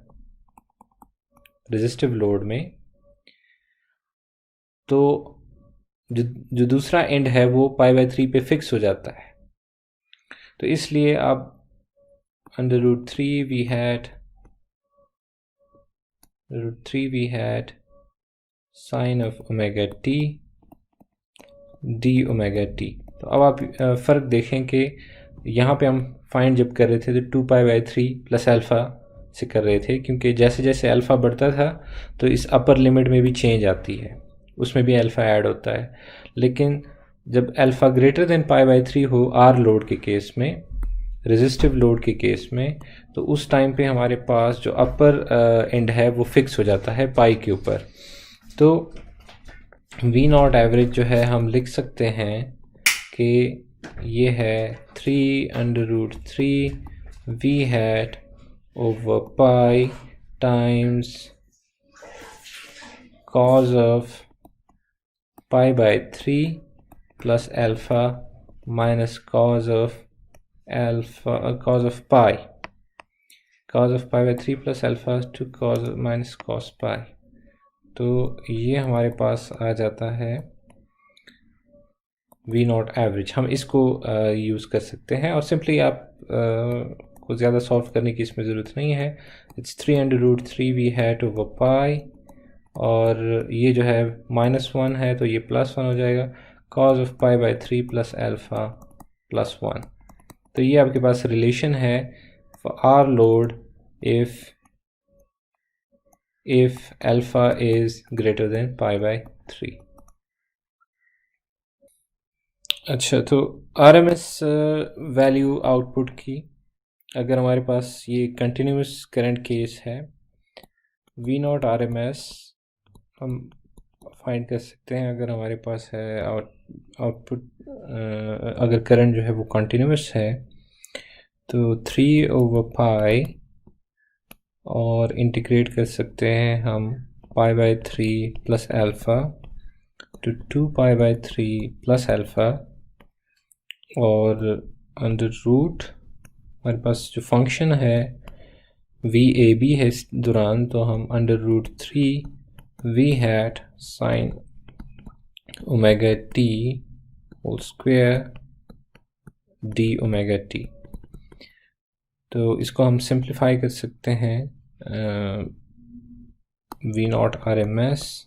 रेजिस्टिव लोड में, तो जो दूसरा एंड है वो पाई बाय 3 पे फिक्स हो जाता है। तो इसलिए आप √3 V hat sine of omega t d omega t. तो अब आप फ़र्क देखें कि यहाँ पे हम फाइंड जब कर रहे थे तो 2 पाई बाय 3 प्लस अल्फ़ा से कर रहे थे, क्योंकि जैसे जैसे अल्फ़ा बढ़ता था तो इस अपर लिमिट में भी चेंज आती है, उसमें भी अल्फ़ा ऐड होता है। लेकिन जब alpha greater than pi by 3 हो आर लोड के केस में, रेजिस्टिव लोड के केस में, तो उस टाइम पे हमारे पास जो अपर एंड है वो फिक्स हो जाता है पाई के ऊपर। तो वी नॉट एवरेज जो है हम लिख सकते हैं कि ये है 3√3 V hat over pi times cos of pi by 3 plus alpha minus cos of pi by 3 plus alpha to cos minus cos pi। तो ये हमारे पास आ जाता है वी नॉट एवरेज। हम इसको यूज़ कर सकते हैं, और सिंपली आप को ज़्यादा सॉल्व करने की इसमें ज़रूरत नहीं है। It's 3√3 V hat over pi, और ये जो है -1 है तो ये +1 हो जाएगा, cos of pi by 3 plus alpha +1। तो ये आपके पास रिलेशन है for R load if alpha is greater than pi by 3। अच्छा, तो RMS वैल्यू आउटपुट की, अगर हमारे पास ये कंटिन्यूस करंट केस है, वी नॉट RMS हम फाइंड कर सकते हैं अगर हमारे पास है आउटपुट अगर करंट जो है वो कंटिन्यूस है तो 3/पाई, और इंटीग्रेट कर सकते हैं हम pi by 3 plus alpha to 2 pi by 3 plus alpha, और अंडर रूट हमारे पास जो फंक्शन है VAB है इस दौरान, तो हम √3 V hat sine omega t whole square d omega t. तो इसको हम सिंप्लीफाई कर सकते हैं वी नॉट RMS,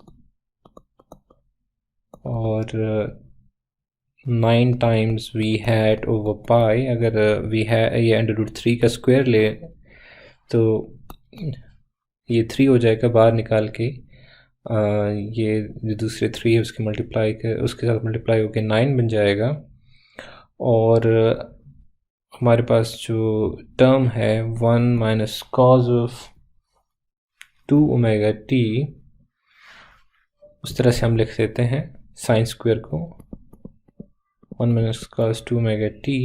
और 9 times V hat over pi. अगर वी है ये √3 का स्क्वायर ले तो ये 3 हो जाएगा बाहर निकाल के, ये जो दूसरे 3 है उसके साथ मल्टीप्लाई होकर 9 बन जाएगा, और हमारे पास जो टर्म है 1 minus cos of 2 omega T, उस तरह से हम लिख देते हैं साइन स्क्वायर को 1 माइनस कॉस 2 ओमेगा टी,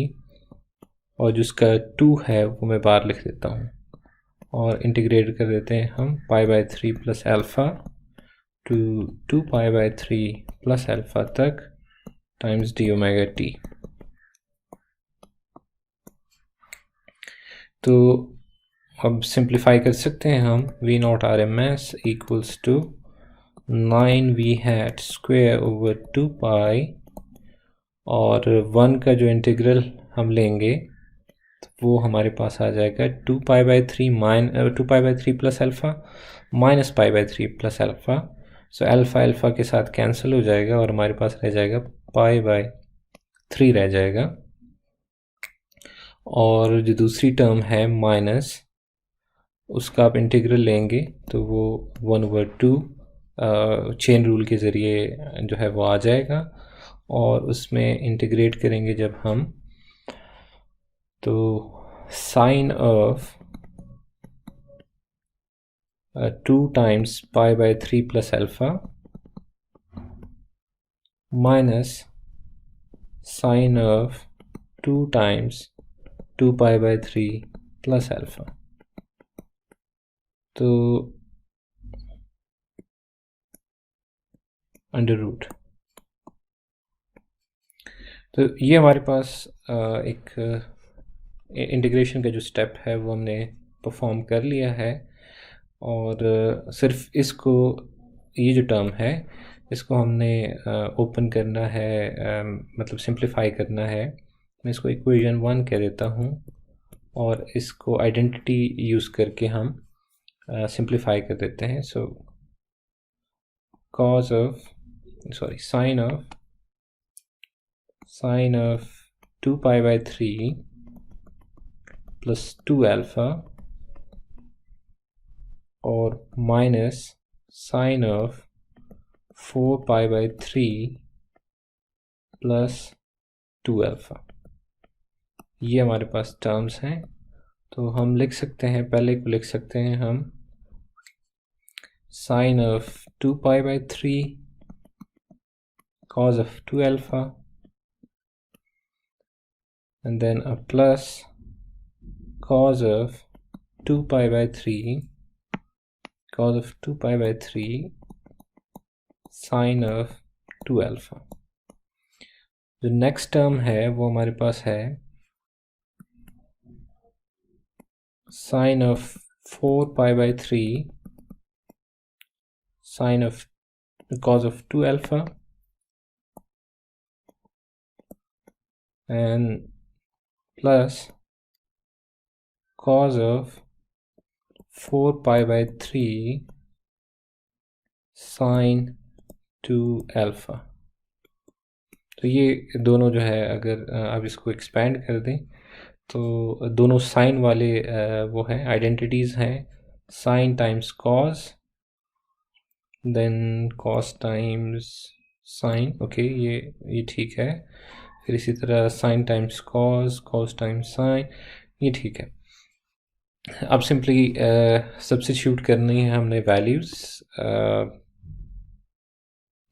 और जिसका 2 है वो मैं बाहर लिख देता हूँ और इंटीग्रेट कर देते हैं हम pi by 3 plus alpha to 2 pi by 3 plus alpha तक टाइम्स डी ओमेगा टी। तो अब सिंप्लीफाई कर सकते हैं हम V naught R M S equals to 9 V hat square over 2 pi, और 1 का जो इंटीग्रल हम लेंगे तो वो हमारे पास आ जाएगा 2 pi by 3 2 pi by 3 plus alpha minus pi by 3 plus alpha. So alpha alpha के साथ कैंसिल हो जाएगा और हमारे पास रह जाएगा पाई बाय 3 रह जाएगा। और जो दूसरी टर्म है माइनस, उसका आप इंटीग्रल लेंगे तो वो 1/2 चेन रूल के ज़रिए जो है वो आ जाएगा, और उसमें इंटीग्रेट करेंगे जब हम तो sine of 2 times pi by 3 plus alpha minus sine of 2 times 2 pi by 3 plus alpha. तो अंडर रूट। तो ये हमारे पास एक इंटीग्रेशन का जो स्टेप है वो हमने परफॉर्म कर लिया है, और सिर्फ इसको, ये जो टर्म है इसको हमने ओपन करना है, मतलब सिंप्लीफाई करना है। मैं इसको इक्वेशन 1 कह देता हूँ, और इसको आइडेंटिटी यूज़ करके हम सिंप्लीफाई कर देते हैं। So cos of sine of 2 pi by 3 plus 2 alpha और minus sine of 4 pi by 3 plus 2 alpha. ये हमारे पास टर्म्स हैं। तो हम लिख सकते हैं, पहले को लिख सकते हैं हम sine of 2 pi by 3 cos of 2 alpha, and then a plus cos of 2 pi by 3 cos of 2 pi by 3 sin of 2 alpha। जो नेक्स्ट टर्म है वो हमारे पास है sin of 4 pi by 3 sin of cos of 2 alpha and plus cos of 4 pi by 3 sin 2 alpha। तो ये दोनों जो है, अगर आप इसको एक्सपेंड कर दें तो दोनों साइन वाले वो हैं, आइडेंटिटीज़ हैं। Sine times cos, then cos times sine, okay ये ठीक है। फिर इसी तरह sine times cos, cos times sine, ये ठीक है। अब सिंपली सब्स्टिट्यूट करनी है हमने वैल्यूज़।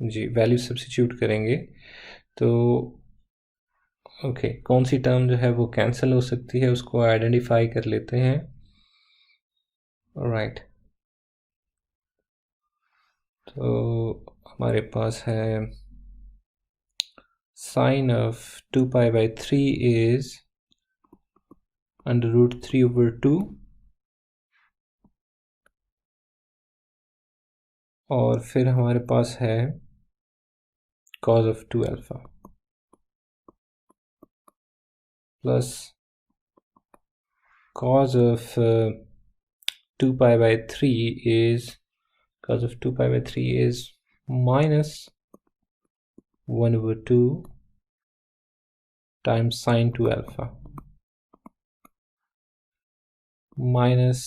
जी, वैल्यूज सब्स्टिट्यूट करेंगे तो ओके, कौन सी टर्म जो है वो कैंसिल हो सकती है उसको आइडेंटिफाई कर लेते हैं। राइट, तो हमारे पास है sine of 2 pi by 3 is under root 3/2, और फिर हमारे पास है cos of 2 alpha plus cos of 2 pi by 3 is cos of 2 pi by 3 is minus 1/2 times sin 2 alpha minus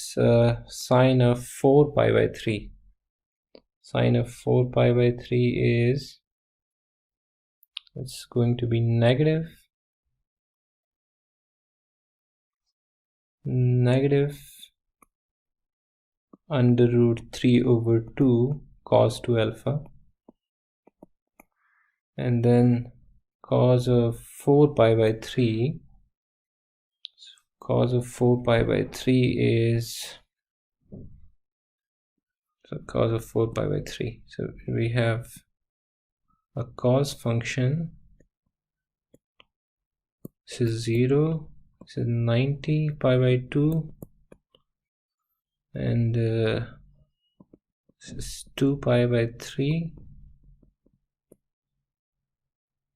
sine of 4 pi by 3. Sine of 4 pi by 3 is, it's going to be negative negative under root 3 over 2 cos 2 alpha, and then cos of 4 pi by 3. Cos of 4 pi by 3 is, so cos of 4 pi by 3. So we have a cos function. This is 0. This is 90 pi by 2. And this is 2 pi by 3.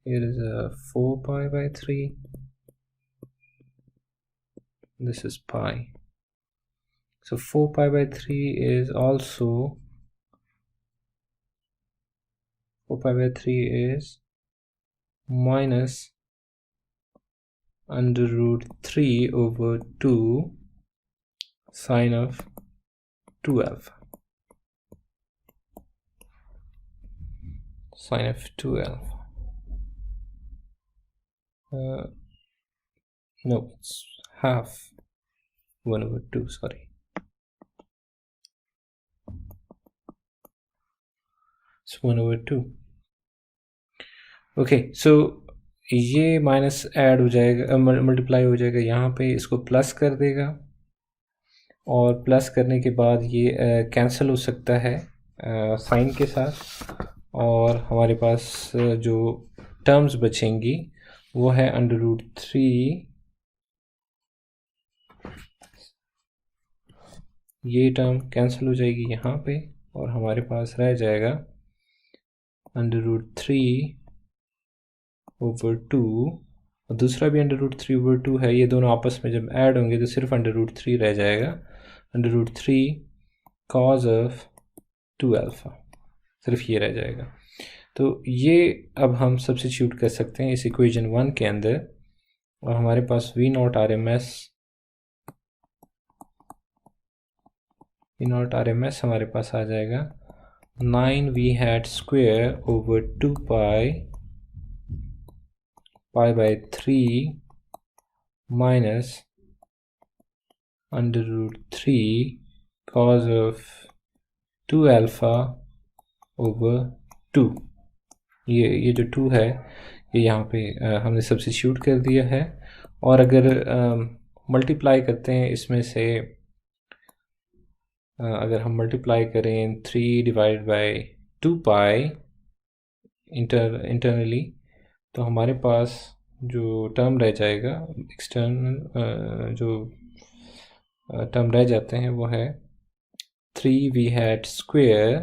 Here is a 4 pi by 3. This is pi. So 4 pi by 3 is also, 4 pi by 3 is minus under root 3 over 2 sine of 2 alpha. Sine of 2 alpha. No, it's half 1 over 2, sorry. It's 1 over 2. Okay, सो ये minus add हो जाएगा, multiply हो जाएगा, यहाँ पे इसको plus कर देगा, और प्लस करने के बाद ये कैंसिल हो सकता है साइन के साथ, और हमारे पास जो टर्म्स बचेंगी वो है अंडर रूट 3, ये टर्म कैंसिल हो जाएगी यहाँ पे, और हमारे पास रह जाएगा अंडर रूट 3 ओवर 2, और दूसरा भी अंडर रूट 3 ओवर 2 है। ये दोनों आपस में जब ऐड होंगे तो सिर्फ अंडर रूट 3 रह जाएगा, under root 3 cos of 2 alpha, सिर्फ ये रह जाएगा। तो ये अब हम सब्स्टिट्यूट कर सकते हैं इस इक्वेशन 1 के अंदर, और हमारे पास V naught R M S हमारे पास आ जाएगा 9 V hat square over 2 pi by 3 minus under root 3 cos of 2 alpha over 2। ये जो 2 है ये यहाँ पे हमने सब्स्टिट्यूट कर दिया है, और अगर मल्टीप्लाई करते हैं इसमें से, अगर हम मल्टीप्लाई करें 3 डिवाइड बाई 2 पाई इंटरनली, तो हमारे पास जो टर्म रह जाएगा, एक्सटर्नल जो टर्म रह जाते हैं वो है 3 वी हैट स्क्वेयर,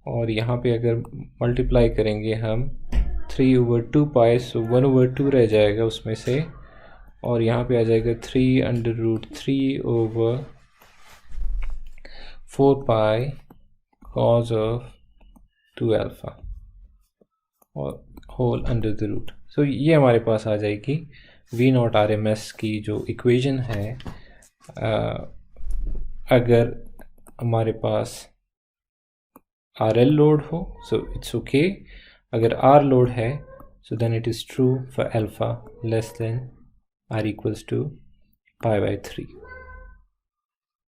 और यहाँ पे अगर मल्टीप्लाई करेंगे हम 3 ओवर 2 पाई, सो 1 ओवर 2 रह जाएगा उसमें से, और यहाँ पे आ जाएगा 3 under root 3 over 4 pi cos of 2 alpha और whole under the root. So ये हमारे पास आ जाएगी V naught R M S की जो इक्वेशन है। अगर हमारे पास आर एल लोड हो सो इट्स ओके, अगर आर लोड है so then it is true for alpha less than or equals to pi by 3।